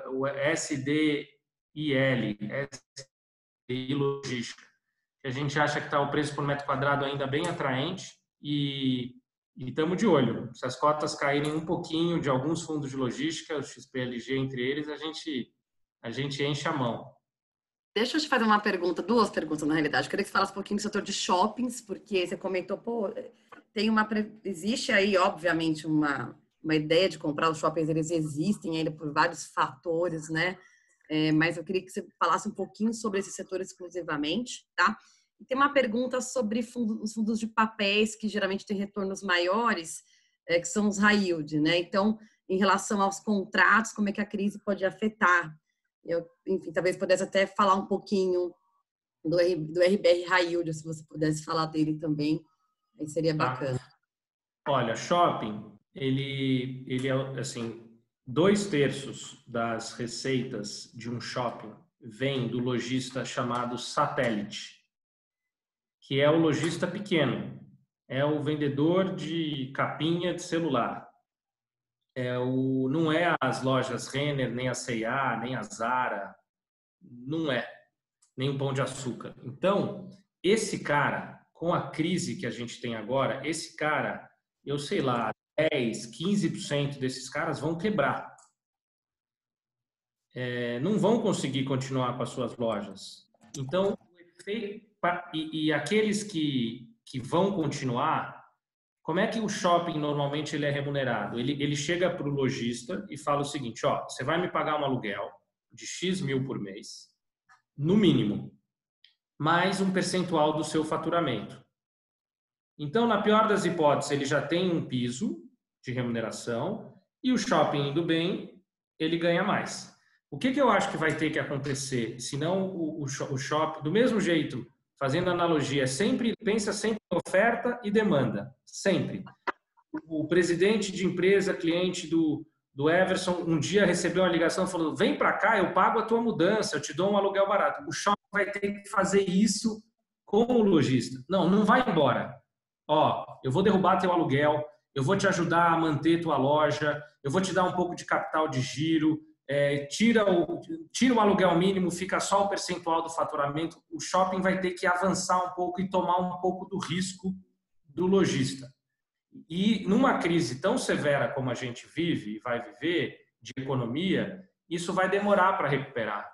SDIL, SDI Logística, que a gente acha que está o preço por metro quadrado ainda bem atraente e estamos de olho. Se as cotas caírem um pouquinho de alguns fundos de logística, o XPLG entre eles, a gente enche a mão. Deixa eu te fazer uma pergunta, duas perguntas na realidade. Eu queria que você falasse um pouquinho do setor de shoppings, porque você comentou, existe aí, obviamente, uma ideia de comprar os shoppings, eles existem ainda por vários fatores, né? Mas eu queria que você falasse um pouquinho sobre esse setor exclusivamente, tá? E tem uma pergunta sobre os fundos de papéis, que geralmente têm retornos maiores, que são os high yield, né? Então, em relação aos contratos, como é que a crise pode afetar? Enfim, talvez pudesse até falar um pouquinho do RBR High Yield, se você pudesse falar dele também, aí seria bacana. Olha, shopping, ele é, assim, 2/3 das receitas de um shopping vem do lojista chamado satélite, que é o lojista pequeno, é o vendedor de capinha de celular. Não é as lojas Renner, nem a C&A, nem a Zara, não é, nem o Pão de Açúcar. Então, esse cara, com a crise que a gente tem agora, esse cara, eu sei lá, 10, 15% desses caras vão quebrar. Não vão conseguir continuar com as suas lojas. Então, e aqueles que vão continuar, como é que o shopping normalmente ele é remunerado? Ele chega para o lojista e fala o seguinte, ó, você vai me pagar um aluguel de X mil por mês, no mínimo, mais um percentual do seu faturamento. Então, na pior das hipóteses, ele já tem um piso de remuneração e o shopping indo bem, ele ganha mais. O que eu acho que vai ter que acontecer? Senão o shopping, do mesmo jeito, fazendo analogia, pensa sempre em oferta e demanda, sempre. O presidente de empresa, cliente do Everson, um dia recebeu uma ligação falando, vem para cá, eu pago a tua mudança, eu te dou um aluguel barato. O shopping vai ter que fazer isso com o lojista. Não vai embora. Ó, eu vou derrubar teu aluguel, eu vou te ajudar a manter tua loja, eu vou te dar um pouco de capital de giro, tira o aluguel mínimo, fica só o percentual do faturamento. O shopping vai ter que avançar um pouco e tomar um pouco do risco do lojista. E numa crise tão severa como a gente vive e vai viver, de economia, isso vai demorar para recuperar.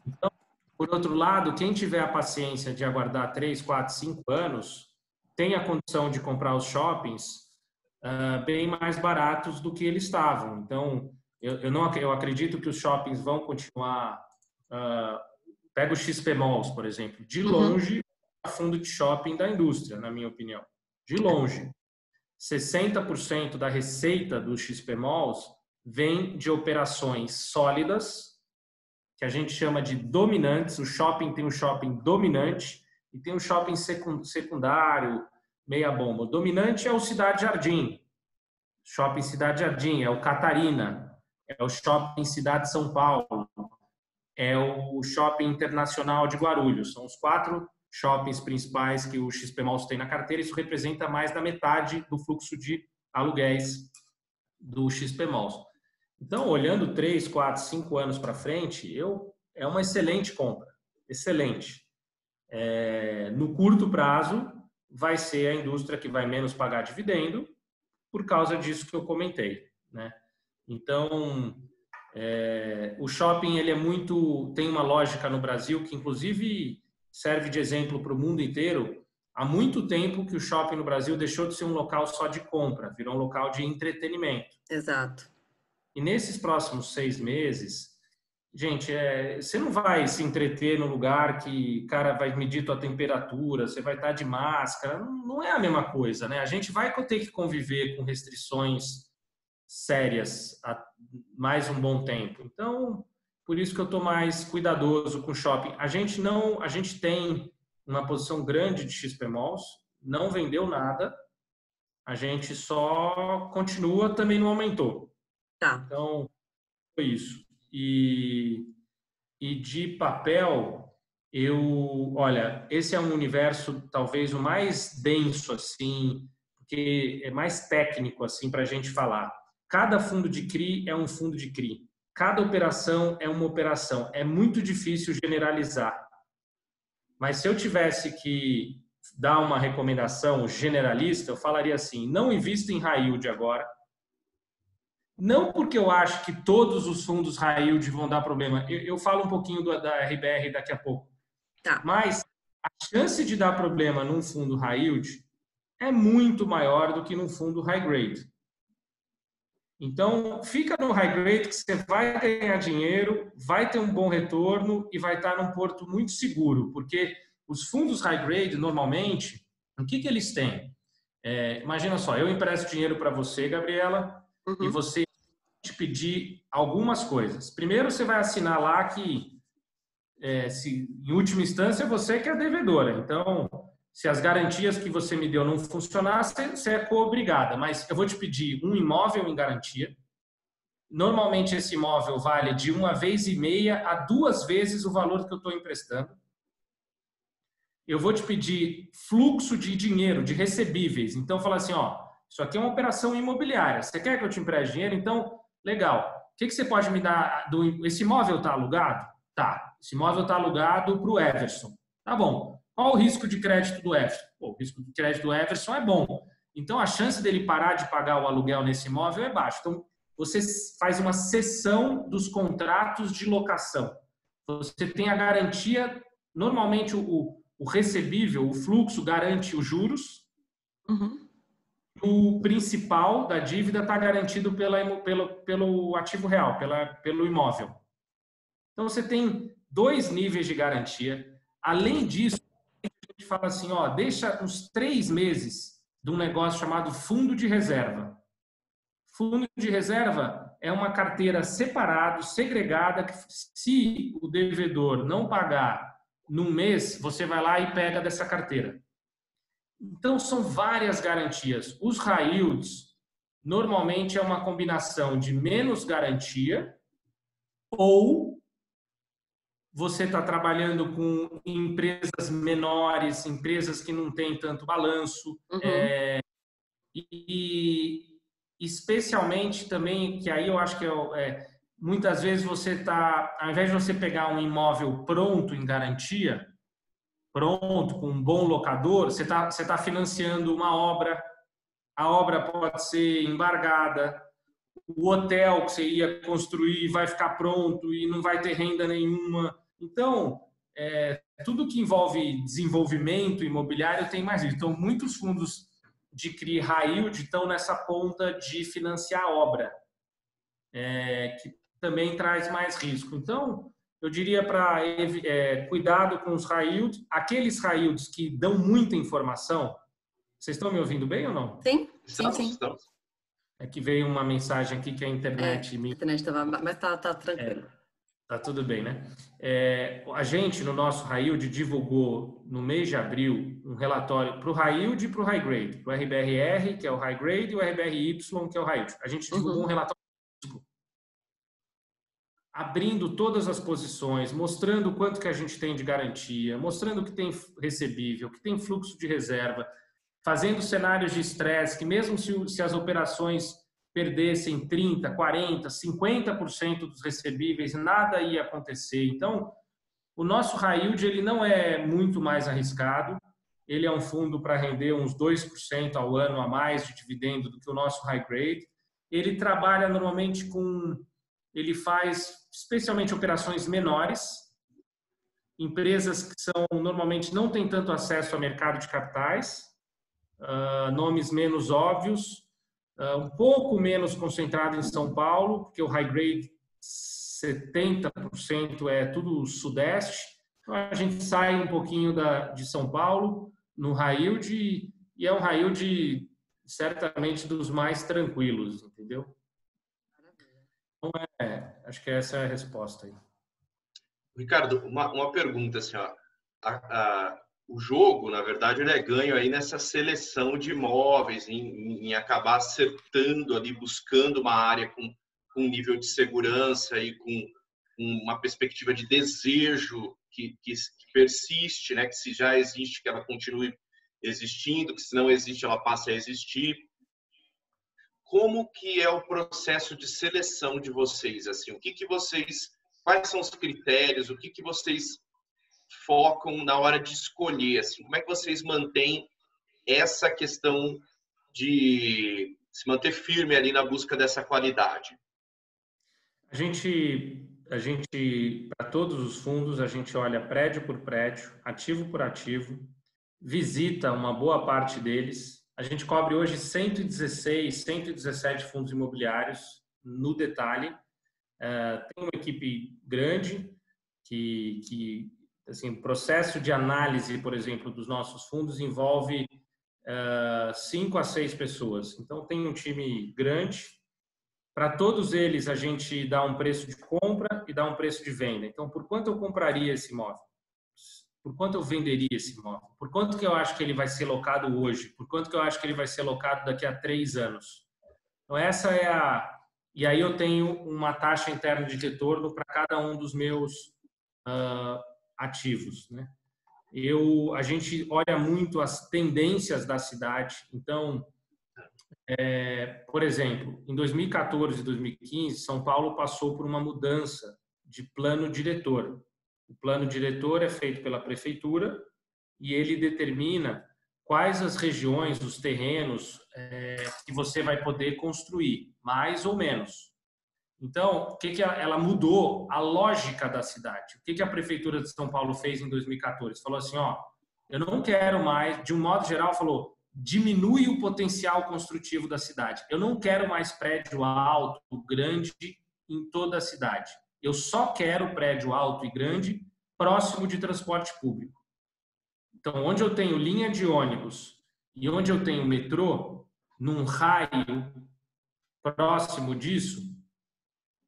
Então, por outro lado, quem tiver a paciência de aguardar 3, 4, 5 anos, tem a condição de comprar os shoppings bem mais baratos do que eles estavam. Então, eu acredito que os shoppings vão continuar... pega o XP Malls, por exemplo. De longe, é o fundo de shopping da indústria, na minha opinião. De longe. 60% da receita do XP Malls vem de operações sólidas, que a gente chama de dominantes. O shopping tem um shopping dominante e tem um shopping secundário, meia bomba. O dominante é o Cidade Jardim. Shopping Cidade Jardim, é o Catarina, é o Shopping Cidade São Paulo, é o Shopping Internacional de Guarulhos. São os 4 shoppings principais que o XP Malls tem na carteira. Isso representa mais da metade do fluxo de aluguéis do XP Malls. Então, olhando 3, 4, 5 anos para frente, é uma excelente compra. Excelente. No curto prazo, vai ser a indústria que vai menos pagar dividendo, por causa disso que eu comentei, né? Então, o shopping ele tem uma lógica no Brasil que, inclusive, serve de exemplo para o mundo inteiro. Há muito tempo que o shopping no Brasil deixou de ser um local só de compra, virou um local de entretenimento. Exato. E nesses próximos 6 meses, gente, você não vai se entreter no lugar que o cara vai medir tua temperatura, você vai estar de máscara, não é a mesma coisa, né? A gente vai ter que conviver com restrições sérias há mais um bom tempo. Então, por isso que eu estou mais cuidadoso com o shopping. A gente tem uma posição grande de XP Malls, não vendeu nada, a gente só continua, também não aumentou. Tá. Então, foi isso. E E de papel, olha, esse é um universo talvez o mais denso, assim, porque é mais técnico, assim, para a gente falar. Cada fundo de CRI é um fundo de CRI. Cada operação é uma operação. É muito difícil generalizar. Mas se eu tivesse que dar uma recomendação generalista, eu falaria assim, não invista em high yield agora. Não porque eu acho que todos os fundos high yield vão dar problema. Eu falo um pouquinho da RBR daqui a pouco. Tá. Mas a chance de dar problema num fundo high yield é muito maior do que num fundo high grade. Então, fica no high grade que você vai ganhar dinheiro, vai ter um bom retorno e vai estar num porto muito seguro, porque os fundos high grade, normalmente, o que eles têm? Imagina só, eu empresto dinheiro para você, Gabriela, e você te pedir algumas coisas. Primeiro, você vai assinar lá que, em última instância, você que é devedora. Então, se as garantias que você me deu não funcionassem, você é coobrigada. Mas eu vou te pedir um imóvel em garantia. Normalmente, esse imóvel vale de 1,5 a 2 vezes o valor que eu estou emprestando. Eu vou te pedir fluxo de dinheiro, de recebíveis. Então, fala assim, isso aqui é uma operação imobiliária. Você quer que eu te empreste dinheiro? Então, legal. O que você pode me dar? Esse imóvel está alugado? Tá. Esse imóvel está alugado para o Everson. Tá bom. Qual o risco de crédito do Everson? O risco de crédito do Everson é bom. Então, a chance dele parar de pagar o aluguel nesse imóvel é baixa. Então, você faz uma cessão dos contratos de locação. Você tem a garantia, normalmente o recebível, o fluxo garante os juros. O principal da dívida está garantido pelo ativo real, pelo imóvel. Então, você tem 2 níveis de garantia. Além disso, a gente fala assim, deixa uns 3 meses de um negócio chamado fundo de reserva. Fundo de reserva é uma carteira separada, segregada, que se o devedor não pagar num mês, você vai lá e pega dessa carteira. Então, são várias garantias. Os high yields, normalmente, é uma combinação de menos garantia ou você está trabalhando com empresas menores, empresas que não têm tanto balanço. E especialmente também, que aí eu acho que muitas vezes você está, ao invés de você pegar um imóvel pronto em garantia, pronto, com um bom locador, você tá financiando uma obra, a obra pode ser embargada, o hotel que você ia construir vai ficar pronto e não vai ter renda nenhuma. Então, tudo que envolve desenvolvimento imobiliário tem mais isso. Então, muitos fundos de CRI high yield estão nessa ponta de financiar a obra, que também traz mais risco. Então, eu diria para cuidado com os high yields. Aqueles high yields que dão muita informação. Vocês estão me ouvindo bem ou não? Sim. É que veio uma mensagem aqui que a internet... A internet estava... Mas tá tranquilo. Tá tudo bem, né? A gente, no nosso high yield, divulgou no mês de abril um relatório para o high yield e para o high grade. Para o RBRR, que é o high grade, e o RBRY, que é o high yield. A gente divulgou um relatório abrindo todas as posições, mostrando quanto que a gente tem de garantia, mostrando que tem recebível, que tem fluxo de reserva, fazendo cenários de estresse, que mesmo se as operações perdessem 30%, 40%, 50% dos recebíveis, nada ia acontecer. Então, o nosso high yield ele não é muito mais arriscado, ele é um fundo para render uns 2% ao ano a mais de dividendo do que o nosso high grade. Ele trabalha normalmente ele faz especialmente operações menores, empresas que normalmente não têm tanto acesso ao mercado de capitais, nomes menos óbvios, um pouco menos concentrado em São Paulo, porque o high grade 70% é tudo sudeste. Então a gente sai um pouquinho de São Paulo no high yield e é um high yield certamente dos mais tranquilos, entendeu? Então, acho que essa é a resposta aí. Ricardo, uma pergunta assim, o jogo, na verdade, ele é ganho aí nessa seleção de imóveis, em acabar acertando ali, buscando uma área com nível de segurança e uma perspectiva de desejo que persiste, né? Que se já existe, que ela continue existindo, que se não existe, ela passe a existir. Como que é o processo de seleção de vocês? Assim, quais são os critérios? O que vocês focam na hora de escolher? Assim, como é que vocês mantêm essa questão de se manter firme ali na busca dessa qualidade? A gente, para todos os fundos, a gente olha prédio por prédio, ativo por ativo, visita uma boa parte deles. A gente cobre hoje 116, 117 fundos imobiliários no detalhe. Tem uma equipe grande que assim, o processo de análise, por exemplo, dos nossos fundos envolve 5 a 6 pessoas. Então, tem um time grande. Para todos eles, a gente dá um preço de compra e dá um preço de venda. Então, por quanto eu compraria esse imóvel? Por quanto eu venderia esse imóvel? Por quanto que eu acho que ele vai ser locado hoje? Por quanto que eu acho que ele vai ser locado daqui a 3 anos? Então, essa é a... E aí eu tenho uma taxa interna de retorno para cada um dos meus ativos, né? A gente olha muito as tendências da cidade. Então, por exemplo, em 2014 e 2015, São Paulo passou por uma mudança de plano diretor. O plano diretor é feito pela prefeitura e ele determina quais as regiões, os terrenos que você vai poder construir, mais ou menos. Então, o que ela mudou? A lógica da cidade. O que a prefeitura de São Paulo fez em 2014? Falou assim, eu não quero mais, de um modo geral, falou, diminui o potencial construtivo da cidade. Eu não quero mais prédio alto, grande em toda a cidade. Eu só quero prédio alto e grande próximo de transporte público. Então, onde eu tenho linha de ônibus e onde eu tenho metrô, num raio próximo disso,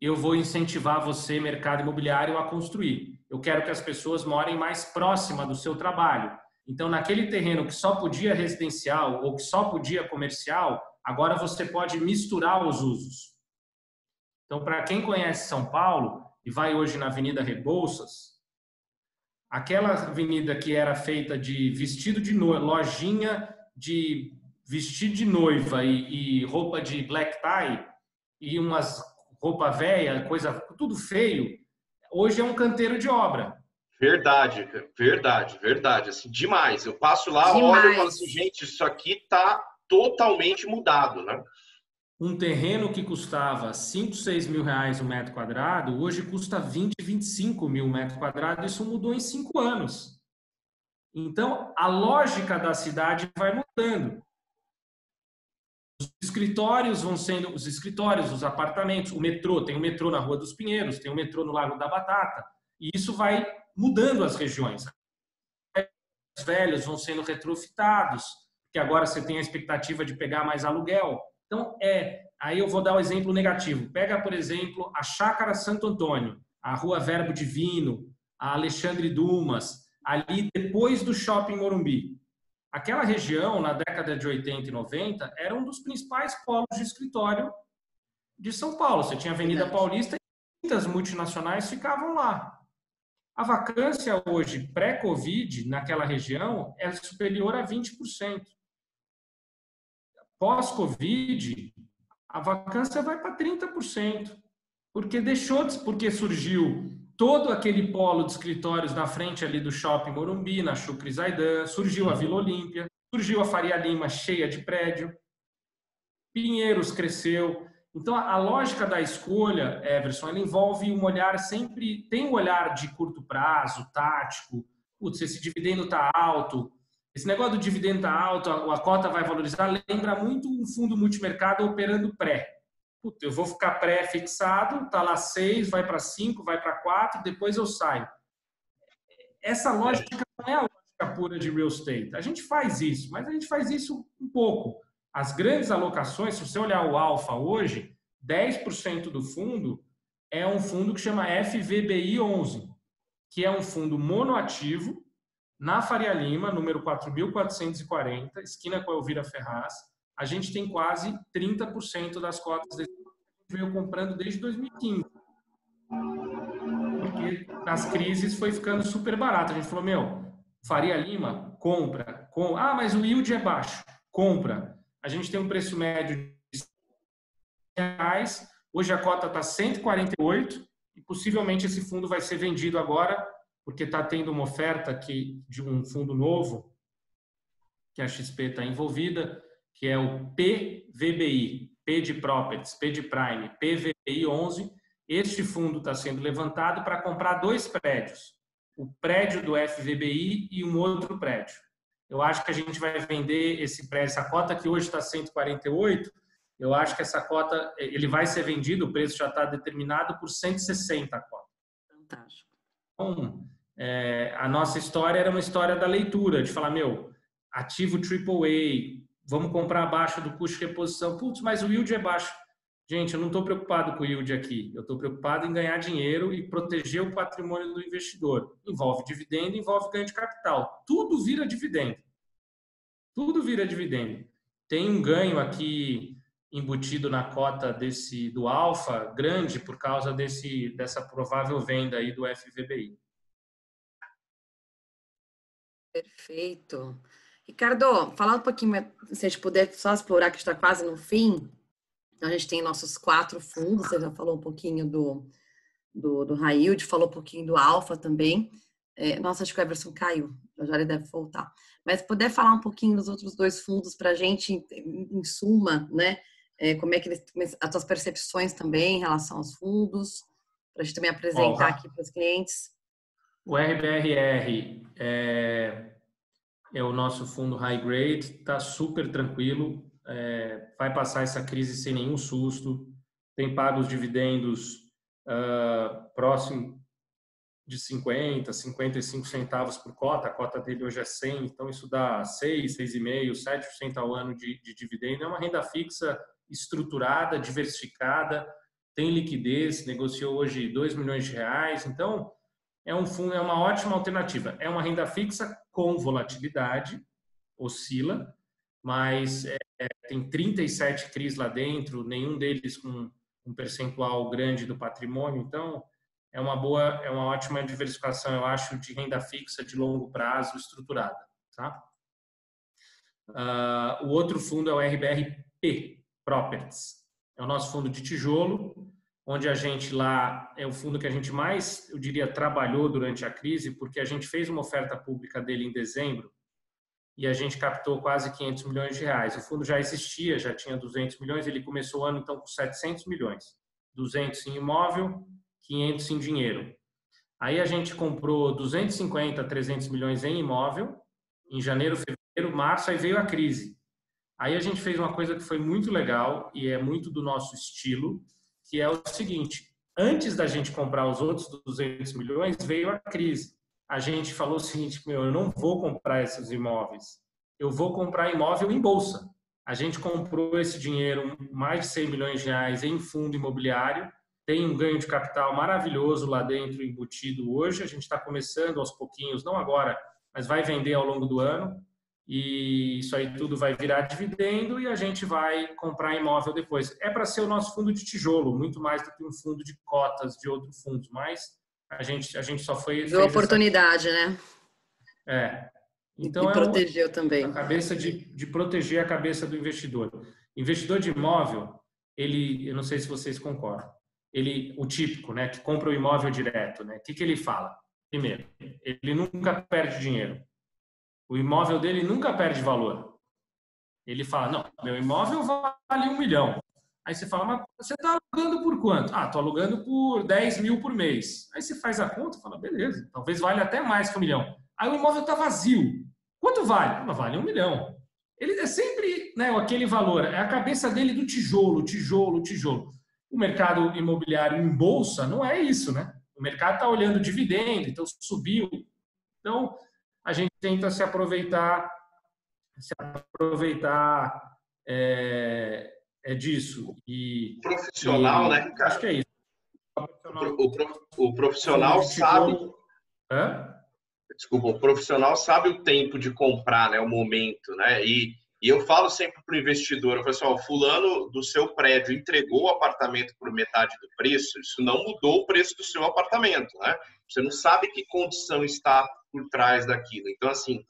eu vou incentivar você, mercado imobiliário, a construir. Eu quero que as pessoas morem mais próxima do seu trabalho. Então, naquele terreno que só podia residencial ou que só podia comercial, agora você pode misturar os usos. Então, para quem conhece São Paulo e vai hoje na Avenida Rebouças, aquela avenida que era feita de vestido de noiva, lojinha de vestido de noiva e roupa de black tie e umas roupa velha, coisa tudo feio, hoje é um canteiro de obra. Verdade, verdade. Assim, demais. Eu passo lá, olho e falo assim, gente, isso aqui está totalmente mudado, né? Um terreno que custava 5, 6 mil reais um metro quadrado, hoje custa 20, 25 mil metros quadrados. Isso mudou em 5 anos. Então, a lógica da cidade vai mudando. Os escritórios vão sendo os escritórios, os apartamentos, o metrô. Tem o metrô na Rua dos Pinheiros, tem o metrô no Largo da Batata. E isso vai mudando as regiões. Os velhos vão sendo retrofitados, porque agora você tem a expectativa de pegar mais aluguel. Então, aí eu vou dar um exemplo negativo. Pega, por exemplo, a Chácara Santo Antônio, a Rua Verbo Divino, a Alexandre Dumas, ali depois do Shopping Morumbi. Aquela região, na década de 80 e 90, era um dos principais polos de escritório de São Paulo. Você tinha a Avenida Paulista e muitas multinacionais ficavam lá. A vacância hoje, pré-Covid, naquela região, é superior a 20%. Pós-Covid, a vacância vai para 30%, porque surgiu todo aquele polo de escritórios na frente ali do Shopping Morumbi, na Chucre Zaidan, surgiu a Vila Olímpia, surgiu a Faria Lima cheia de prédio, Pinheiros cresceu. Então, a lógica da escolha, Everson, ela envolve um olhar sempre, tem um olhar de curto prazo, tático, esse dividendo está alto, esse negócio do dividendo está alto, a cota vai valorizar, lembra muito um fundo multimercado operando pré. Eu vou ficar pré-fixado, está lá 6, vai para 5, vai para 4, depois eu saio. Essa lógica não é a lógica pura de real estate. A gente faz isso, mas a gente faz isso um pouco. As grandes alocações, se você olhar o alfa hoje, 10% do fundo é um fundo que chama FVBI 11, que é um fundo monoativo, na Faria Lima, número 4.440, esquina com a Elvira Ferraz. A gente tem quase 30% das cotas desse fundo que a gente veio comprando desde 2015. porque nas crises foi ficando super barato. A gente falou, meu, Faria Lima, compra. Ah, mas o yield é baixo. Compra. A gente tem um preço médio de R$100. Hoje a cota está 148 e possivelmente esse fundo vai ser vendido agora, porque está tendo uma oferta aqui de um fundo novo, que a XP está envolvida, que é o PVBI, P de Properties, P de Prime, PVBI 11. Este fundo está sendo levantado para comprar 2 prédios, o prédio do FVBI e um outro prédio. Eu acho que a gente vai vender esse prédio, essa cota que hoje está 148, eu acho que essa cota, ele vai ser vendido, o preço já está determinado por 160 a cota. Fantástico. Então, a nossa história era uma história da leitura, de falar, meu, ativo AAA, vamos comprar abaixo do custo de reposição. Putz, mas o yield é baixo. Gente, eu não estou preocupado com o yield aqui. Eu estou preocupado em ganhar dinheiro e proteger o patrimônio do investidor. Envolve dividendo, envolve ganho de capital. Tudo vira dividendo. Tudo vira dividendo. Tem um ganho aqui embutido na cota do Alfa grande por causa dessa provável venda aí do FVBI. Perfeito. Ricardo, falar um pouquinho, se a gente puder só explorar, que está quase no fim. A gente tem nossos 4 fundos, você já falou um pouquinho do High Yield, falou um pouquinho do Alfa também. Nossa, acho que o Everson caiu, já ele deve voltar. Mas puder falar um pouquinho dos outros 2 fundos para a gente, em suma, né? Como é que as suas percepções também em relação aos fundos, para a gente também apresentar aqui para os clientes. O RBRR é o nosso fundo high grade, está super tranquilo, vai passar essa crise sem nenhum susto, tem pago os dividendos próximo de 50, 55 centavos por cota, a cota dele hoje é 100, então isso dá 6, 6,5%, 7% ao ano de dividendo. É uma renda fixa estruturada, diversificada, tem liquidez, negociou hoje R$2 milhões, então é um fundo, é uma ótima alternativa. É uma renda fixa com volatilidade, oscila, mas tem 37 CRIs lá dentro, nenhum deles com um percentual grande do patrimônio, então é uma ótima diversificação, eu acho, de renda fixa de longo prazo estruturada. Tá? O outro fundo é o RBRP Properties, é o nosso fundo de tijolo, onde a gente lá é o fundo que a gente mais, eu diria, trabalhou durante a crise, porque a gente fez uma oferta pública dele em dezembro e a gente captou quase R$500 milhões. O fundo já existia, já tinha 200 milhões, ele começou o ano então com 700 milhões, 200 em imóvel, 500 em dinheiro. Aí a gente comprou 250, 300 milhões em imóvel, em janeiro, fevereiro, março, aí veio a crise. Aí a gente fez uma coisa que foi muito legal e é muito do nosso estilo, que é o seguinte, antes da gente comprar os outros 200 milhões, veio a crise. A gente falou o seguinte, eu não vou comprar esses imóveis, eu vou comprar imóvel em bolsa. A gente comprou esse dinheiro, mais de 100 milhões de reais em fundo imobiliário, tem um ganho de capital maravilhoso lá dentro embutido hoje, a gente está começando aos pouquinhos, não agora, mas vai vender ao longo do ano, e isso aí tudo vai virar dividendo e a gente vai comprar imóvel depois. É para ser o nosso fundo de tijolo, muito mais do que um fundo de cotas de outro fundo, mas a gente só foi... Deu oportunidade, né? Então e protegeu também. A cabeça de proteger a cabeça do investidor. Investidor de imóvel, eu não sei se vocês concordam, o típico, né, que compra o imóvel direto, né, o que ele fala? Primeiro, ele nunca perde dinheiro. O imóvel dele nunca perde valor. Ele fala, não, meu imóvel vale 1 milhão. Aí você fala, mas você está alugando por quanto? Estou alugando por 10 mil por mês. Aí você faz a conta e fala, beleza, talvez valha até mais que 1 milhão. Aí o imóvel está vazio. Quanto vale? Vale 1 milhão. Ele é sempre, né, aquele valor, é a cabeça dele do tijolo, tijolo, tijolo. O mercado imobiliário em bolsa não é isso, né? O mercado está olhando dividendo, então subiu. Então, a gente tenta se aproveitar disso. Profissional, né, Ricardo? Acho que é isso. O profissional sabe... Hã? Desculpa, o profissional sabe o tempo de comprar, né, o momento, né? E E eu falo sempre para o investidor, eu falo assim, ó, o fulano do seu prédio entregou o apartamento por metade do preço, isso não mudou o preço do seu apartamento, né? Você não sabe que condição está por trás daquilo. Então, assim,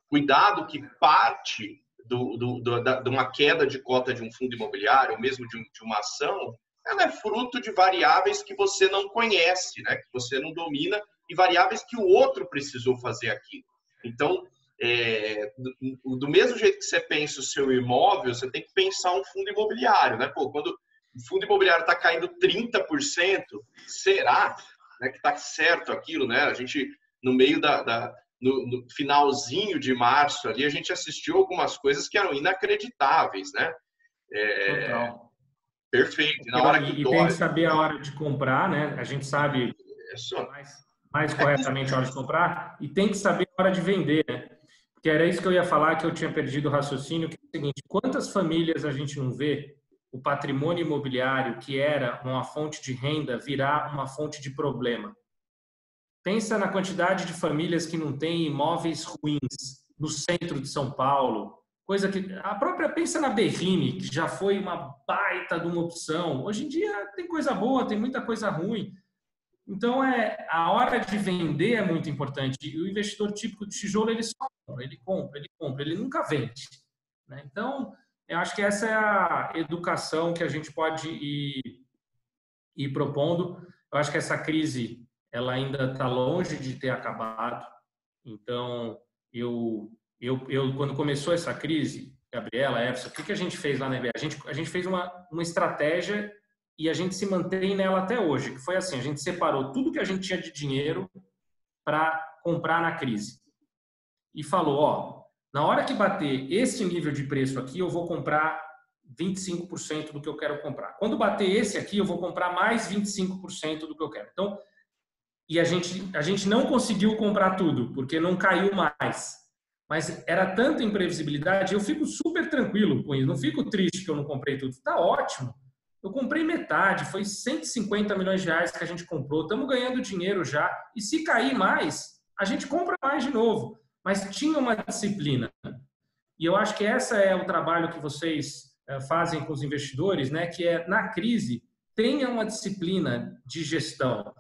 cuidado que parte de uma queda de cota de um fundo imobiliário, ou mesmo de uma ação, ela é fruto de variáveis que você não conhece, né? Que você não domina, e variáveis que o outro precisou fazer aquilo. Então, do mesmo jeito que você pensa o seu imóvel, você tem que pensar um fundo imobiliário, né? Pô, quando o fundo imobiliário está caindo 30%, será, né, que está certo aquilo, né? A gente, no meio no finalzinho de março ali, a gente assistiu algumas coisas que eram inacreditáveis, né? Total. Perfeito. Na hora que e tem que saber a hora de comprar, né? A gente sabe mais corretamente a hora de comprar e tem que saber a hora de vender, né? Que era isso que eu ia falar, que eu tinha perdido o raciocínio, que é o seguinte, quantas famílias a gente não vê o patrimônio imobiliário, que era uma fonte de renda, virar uma fonte de problema? Pensa na quantidade de famílias que não têm imóveis ruins no centro de São Paulo, coisa que a própria, pensa na Berrini, que já foi uma baita de uma opção. Hoje em dia tem coisa boa, tem muita coisa ruim. Então, a hora de vender é muito importante. E o investidor típico de tijolo, ele só compra, ele nunca vende, né? Então, eu acho que essa é a educação que a gente pode ir propondo. Eu acho que essa crise, ela ainda está longe de ter acabado. Então, quando começou essa crise, Gabriela, Epson, o que a gente fez lá na EBA? A gente fez uma estratégia e a gente se mantém nela até hoje, que foi assim, a gente separou tudo que a gente tinha de dinheiro para comprar na crise. E falou, ó, na hora que bater esse nível de preço aqui, eu vou comprar 25% do que eu quero comprar. Quando bater esse aqui, eu vou comprar mais 25% do que eu quero. Então, e a gente não conseguiu comprar tudo, porque não caiu mais. Mas era tanta imprevisibilidade, eu fico super tranquilo com isso, não fico triste que eu não comprei tudo. Tá ótimo. Eu comprei metade, foi 150 milhões de reais que a gente comprou, estamos ganhando dinheiro já, e se cair mais, a gente compra mais de novo. Mas tinha uma disciplina. E eu acho que essa é o trabalho que vocês fazem com os investidores, né? Que é, na crise, tenha uma disciplina de gestão.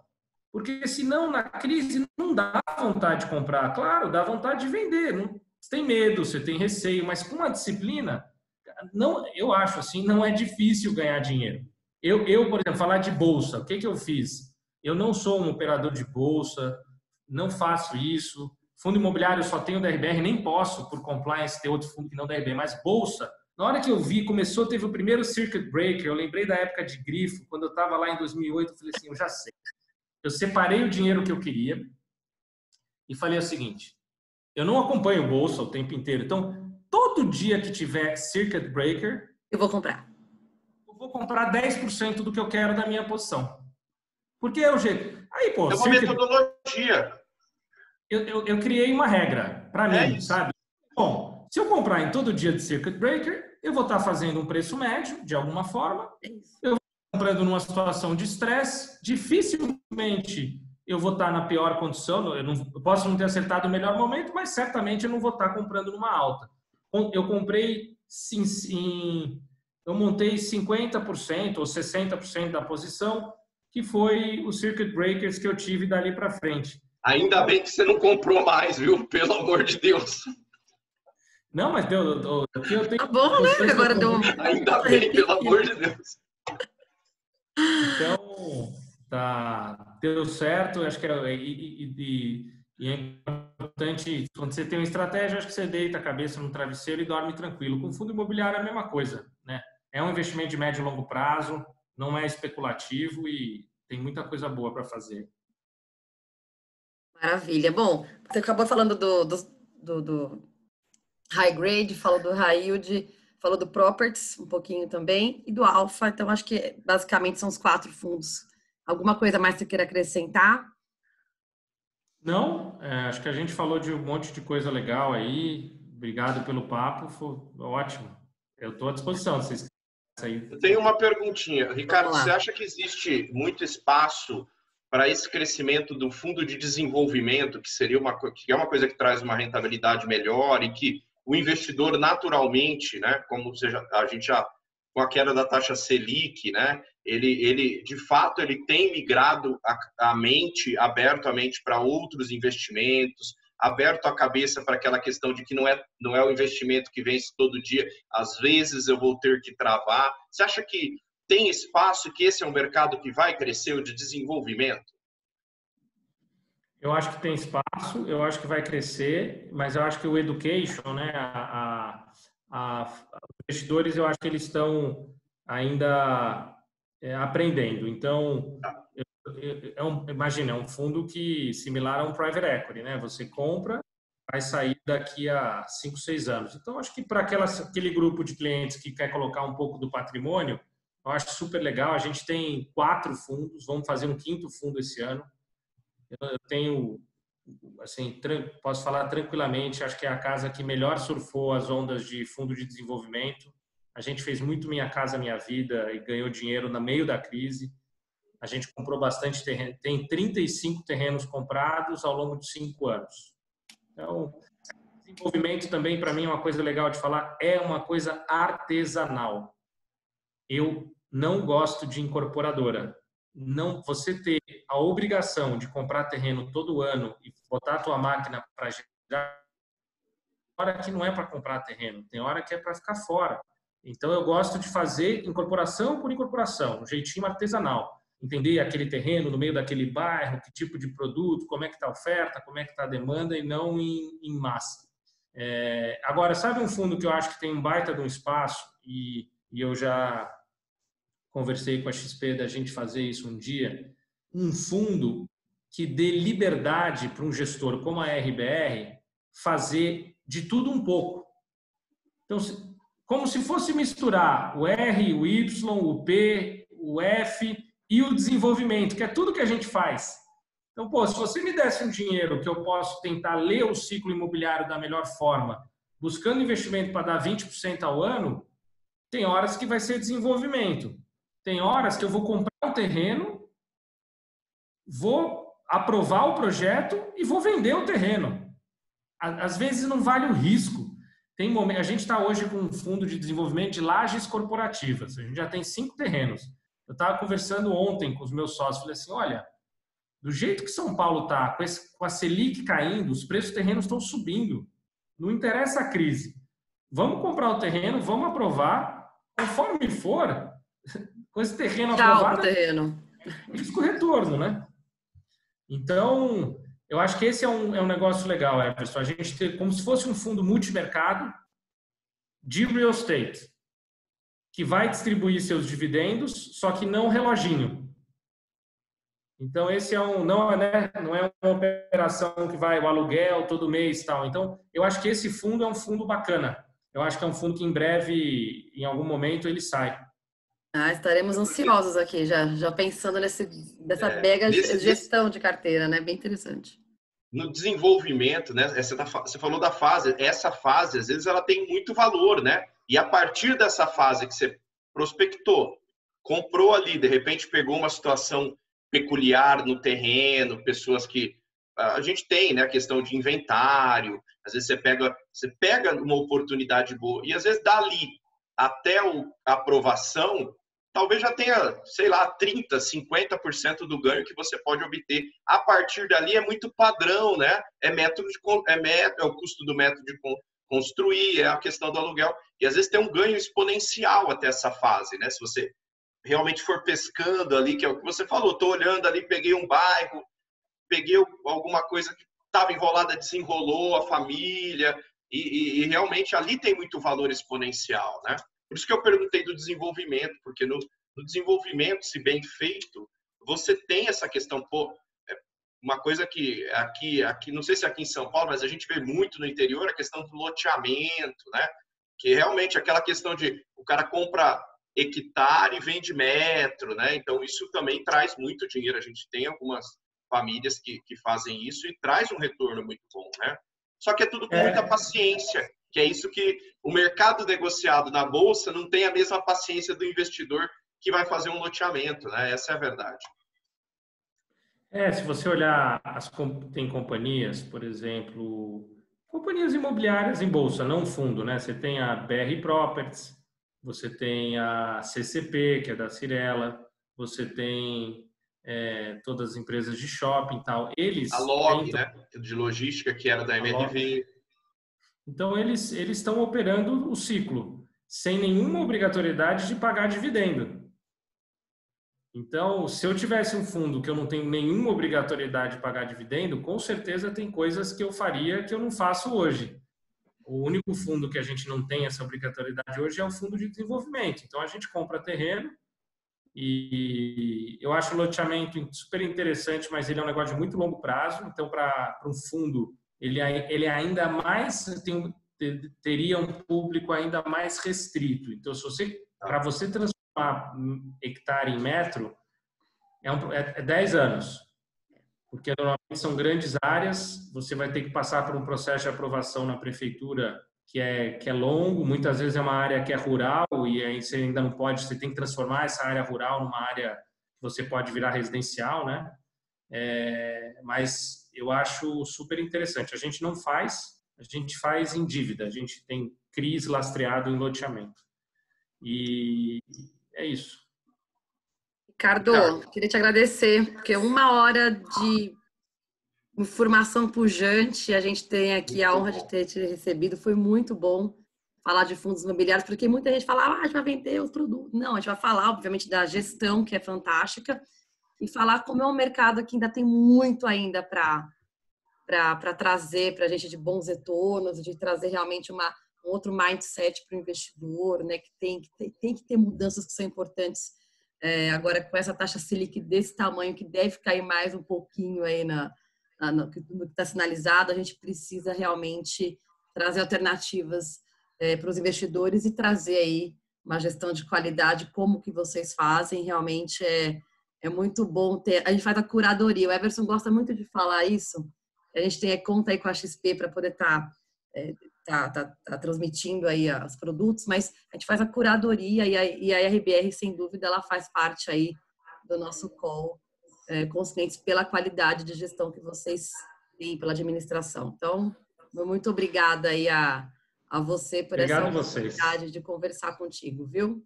Porque senão, na crise, não dá vontade de comprar. Claro, dá vontade de vender. Você tem medo, você tem receio, mas com uma disciplina, não, eu acho assim, não é difícil ganhar dinheiro. Eu, por exemplo, falar de bolsa, o que eu fiz? Eu não sou um operador de bolsa, não faço isso. Fundo imobiliário eu só tenho DRBR, nem posso, por compliance, ter outro fundo que não DRBR, mas bolsa. Na hora que eu vi, teve o primeiro circuit breaker, eu lembrei da época de grifo, quando eu estava lá em 2008, eu falei assim, eu já sei. Eu separei o dinheiro que eu queria e falei o seguinte, eu não acompanho bolsa o tempo inteiro, então todo dia que tiver circuit breaker, eu vou comprar. Eu vou comprar 10% do que eu quero da minha posição. Porque é o jeito. Aí, pô, é uma metodologia. Eu criei uma regra para mim, sabe? Bom, se eu comprar em todo dia de circuit breaker, eu vou estar fazendo um preço médio, de alguma forma. Eu vou comprando numa situação de estresse, dificilmente eu vou estar na pior condição. Eu posso não ter acertado o melhor momento, mas certamente eu não vou estar comprando numa alta. Eu comprei, eu montei 50% ou 60% da posição, que foi os circuit breakers que eu tive dali para frente. Ainda bem que você não comprou mais, viu? Pelo amor de Deus. Não, mas aqui eu tenho... Tá bom, né? Agora deu Ainda bem, pelo amor de Deus. Então, deu certo. Acho que é importante, quando você tem uma estratégia, acho que você deita a cabeça no travesseiro e dorme tranquilo. Com o fundo imobiliário é a mesma coisa, né? É um investimento de médio e longo prazo, não é especulativo e tem muita coisa boa para fazer. Maravilha. Bom, você acabou falando do high grade, falou do high yield, falou do properties um pouquinho também e do alpha. Então, acho que basicamente são os 4 fundos. Alguma coisa mais que você queira acrescentar? Não, acho que a gente falou de um monte de coisa legal aí. Obrigado pelo papo, foi ótimo. Eu estou à disposição. Vocês... Eu tenho uma perguntinha. Ricardo, você acha que existe muito espaço para esse crescimento do fundo de desenvolvimento, que é uma coisa que traz uma rentabilidade melhor e que o investidor naturalmente, né, como a gente já, com a queda da taxa Selic, né, ele de fato ele tem migrado a mente, aberto a mente para outros investimentos, aberto a cabeça para aquela questão de que não é o investimento que vence todo dia, às vezes eu vou ter que travar. Você acha que tem espaço, que esse é um mercado que vai crescer, o de desenvolvimento? Eu acho que tem espaço, eu acho que vai crescer, mas eu acho que o education, né, os investidores, eu acho que eles estão ainda aprendendo. Então, imagina, é um fundo que similar a um private equity, né? Você compra, vai sair daqui a 5, 6 anos. Então, acho que para aquele grupo de clientes que quer colocar um pouco do patrimônio, eu acho super legal. A gente tem 4 fundos, vamos fazer um 5º fundo esse ano. Eu tenho, assim, posso falar tranquilamente, acho que é a casa que melhor surfou as ondas de fundo de desenvolvimento. A gente fez muito Minha Casa Minha Vida e ganhou dinheiro no meio da crise. A gente comprou bastante terreno, tem 35 terrenos comprados ao longo de 5 anos. Então, desenvolvimento também, para mim, é uma coisa legal de falar, é uma coisa artesanal. Eu não gosto de incorporadora. Não, você ter a obrigação de comprar terreno todo ano e botar a tua máquina para gerar, tem hora que não é para comprar terreno, tem hora que é para ficar fora. Então, eu gosto de fazer incorporação por incorporação, um jeitinho artesanal. Entender aquele terreno no meio daquele bairro, que tipo de produto, como é que está a oferta, como é que está a demanda, e não em massa. Agora, sabe um fundo que eu acho que tem um baita de um espaço, e eu já conversei com a XP da gente fazer isso um dia, um fundo que dê liberdade para um gestor como a RBR fazer de tudo um pouco. Então, como se fosse misturar o R, o Y, o P, o F e o desenvolvimento, que é tudo que a gente faz. Então, pô, se você me desse um dinheiro que eu posso tentar ler o ciclo imobiliário da melhor forma, buscando investimento para dar 20% ao ano, tem horas que vai ser desenvolvimento. Tem horas que eu vou comprar um terreno, vou aprovar o projeto e vou vender o terreno. Às vezes não vale o risco. A gente está hoje com um fundo de desenvolvimento de lajes corporativas. A gente já tem 5 terrenos. Eu estava conversando ontem com os meus sócios, falei assim, olha, do jeito que São Paulo está, com a Selic caindo, os preços dos terrenos estão subindo. Não interessa a crise. Vamos comprar o terreno, vamos aprovar. Conforme for, com esse terreno aprovado, risco-retorno, né? Então, eu acho que esse é um negócio legal, pessoal. A gente ter como se fosse um fundo multimercado de real estate, que vai distribuir seus dividendos, só que não reloginho. Então, esse não é uma operação que vai o aluguel todo mês e tal. Então, eu acho que esse fundo é um fundo bacana. Eu acho que é um fundo que em breve, em algum momento, ele sai. Estaremos ansiosos aqui, já pensando dessa mega gestão de carteira, né? Bem interessante. No desenvolvimento, né? Você falou da fase. Essa fase, às vezes, ela tem muito valor, né? E a partir dessa fase que você prospectou, comprou ali, de repente pegou uma situação peculiar no terreno, pessoas que a gente tem, né, a questão de inventário, às vezes você pega uma oportunidade boa e às vezes dali até a aprovação, talvez já tenha, sei lá, 30, 50% do ganho que você pode obter. A partir dali é muito padrão, né? É o custo do método de construir, é a questão do aluguel e às vezes tem um ganho exponencial até essa fase, né? Se você realmente for pescando ali, que é o que você falou, estou olhando ali, peguei um bairro, peguei alguma coisa que estava enrolada, desenrolou a família, e realmente ali tem muito valor exponencial, né? Por isso que eu perguntei do desenvolvimento, porque no desenvolvimento, se bem feito, você tem essa questão, uma coisa que aqui, não sei se aqui em São Paulo, mas a gente vê muito no interior, a questão do loteamento, né? Que realmente aquela questão de o cara compra hectare e vende metro, né? Então, isso também traz muito dinheiro. A gente tem algumas famílias que fazem isso e traz um retorno muito bom, né? Só que é tudo com muita paciência, que é isso que o mercado negociado na Bolsa não tem a mesma paciência do investidor que vai fazer um loteamento, né? Essa é a verdade. Se você olhar, tem companhias, por exemplo, Companhias imobiliárias em bolsa, não fundo, né? Você tem a BR Properties, você tem a CCP, que é da Cirela, você tem todas as empresas de shopping e tal. A Eles Log, tentam... né? De logística, que era da MRV. Então, eles estão operando o ciclo, sem nenhuma obrigatoriedade de pagar dividendo. Então, se eu tivesse um fundo que eu não tenho nenhuma obrigatoriedade de pagar dividendo, com certeza tem coisas que eu faria que eu não faço hoje. O único fundo que a gente não tem essa obrigatoriedade hoje é o fundo de desenvolvimento. Então, a gente compra terreno e eu acho o loteamento super interessante, mas ele é um negócio de muito longo prazo. Então, para um fundo, ele ainda mais teria um público ainda mais restrito. Então, para você transformar hectare em metro, é 10 anos. Porque normalmente são grandes áreas, você vai ter que passar por um processo de aprovação na prefeitura que é longo, muitas vezes é uma área que é rural e aí você ainda não pode, você tem que transformar essa área rural numa área que você pode virar residencial, né? Mas eu acho super interessante. A gente não faz, a gente faz em dívida, a gente tem CRIs lastreado em loteamento. E é isso. Ricardo, queria te agradecer, porque 1 hora de informação pujante, a gente tem aqui a honra de ter te recebido, foi muito bom falar de fundos imobiliários, porque muita gente fala, a gente vai vender os produtos. Não, a gente vai falar, obviamente, da gestão, que é fantástica, e falar como é um mercado que ainda tem muito ainda para trazer para a gente de bons retornos, de trazer realmente um outro mindset para o investidor, né, que tem que ter mudanças que são importantes. Agora, com essa taxa Selic desse tamanho, que deve cair mais um pouquinho aí no que está sinalizado, a gente precisa realmente trazer alternativas para os investidores e trazer aí uma gestão de qualidade, como que vocês fazem. Realmente é muito bom ter. A gente faz a curadoria. O Everson gosta muito de falar isso. A gente tem conta aí com a XP para poder estar transmitindo aí os produtos, mas a gente faz a curadoria e a RBR, sem dúvida, ela faz parte aí do nosso call com os clientes pela qualidade de gestão que vocês têm, pela administração. Então, muito obrigada aí a você por essa oportunidade de conversar contigo, viu?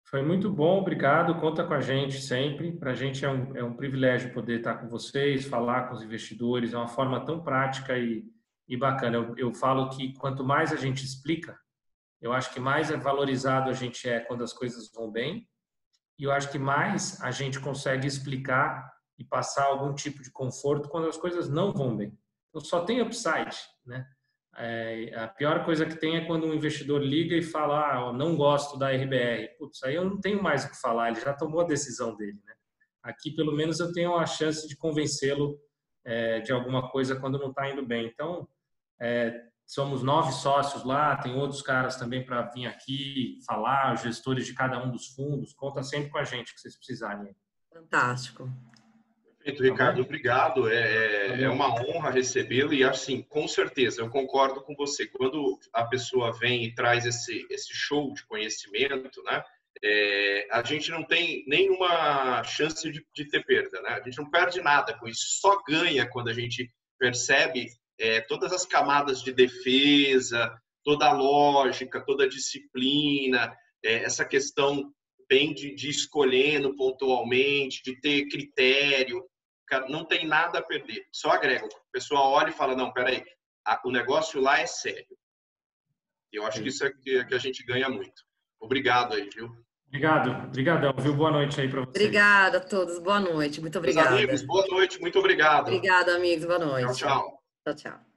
Foi muito bom, obrigado. Conta com a gente sempre. Para a gente é um privilégio poder estar com vocês, falar com os investidores. É uma forma tão prática e bacana. Eu falo que quanto mais a gente explica, eu acho que mais valorizado a gente é quando as coisas vão bem. E eu acho que mais a gente consegue explicar e passar algum tipo de conforto quando as coisas não vão bem. Então, só tem upside, né? A pior coisa que tem é quando um investidor liga e fala, não gosto da RBR. Putz, aí eu não tenho mais o que falar, ele já tomou a decisão dele, né? Aqui, pelo menos, eu tenho a chance de convencê-lo de alguma coisa quando não está indo bem. Então, somos 9 sócios lá, tem outros caras também para vir aqui falar, os gestores de cada um dos fundos. Conta sempre com a gente que vocês precisarem. Fantástico. Perfeito, Ricardo, obrigado. É uma honra recebê-lo e, assim, com certeza, eu concordo com você. Quando a pessoa vem e traz esse show de conhecimento, né, a gente não tem nenhuma chance de ter perda, né? A gente não perde nada com isso, só ganha quando a gente percebe todas as camadas de defesa, toda a lógica, toda a disciplina, essa questão bem de escolhendo pontualmente, de ter critério. Cara, não tem nada a perder, só agrega. O pessoal olha e fala, não, peraí, o negócio lá é sério. Eu acho que isso é que a gente ganha muito. Obrigado aí, viu? Obrigadão, viu? Boa noite aí para vocês. Obrigada a todos, boa noite, muito obrigada. Meus amigos, boa noite, muito obrigado. Obrigada, amigos, boa noite. Tchau, tchau. Tchau, tchau.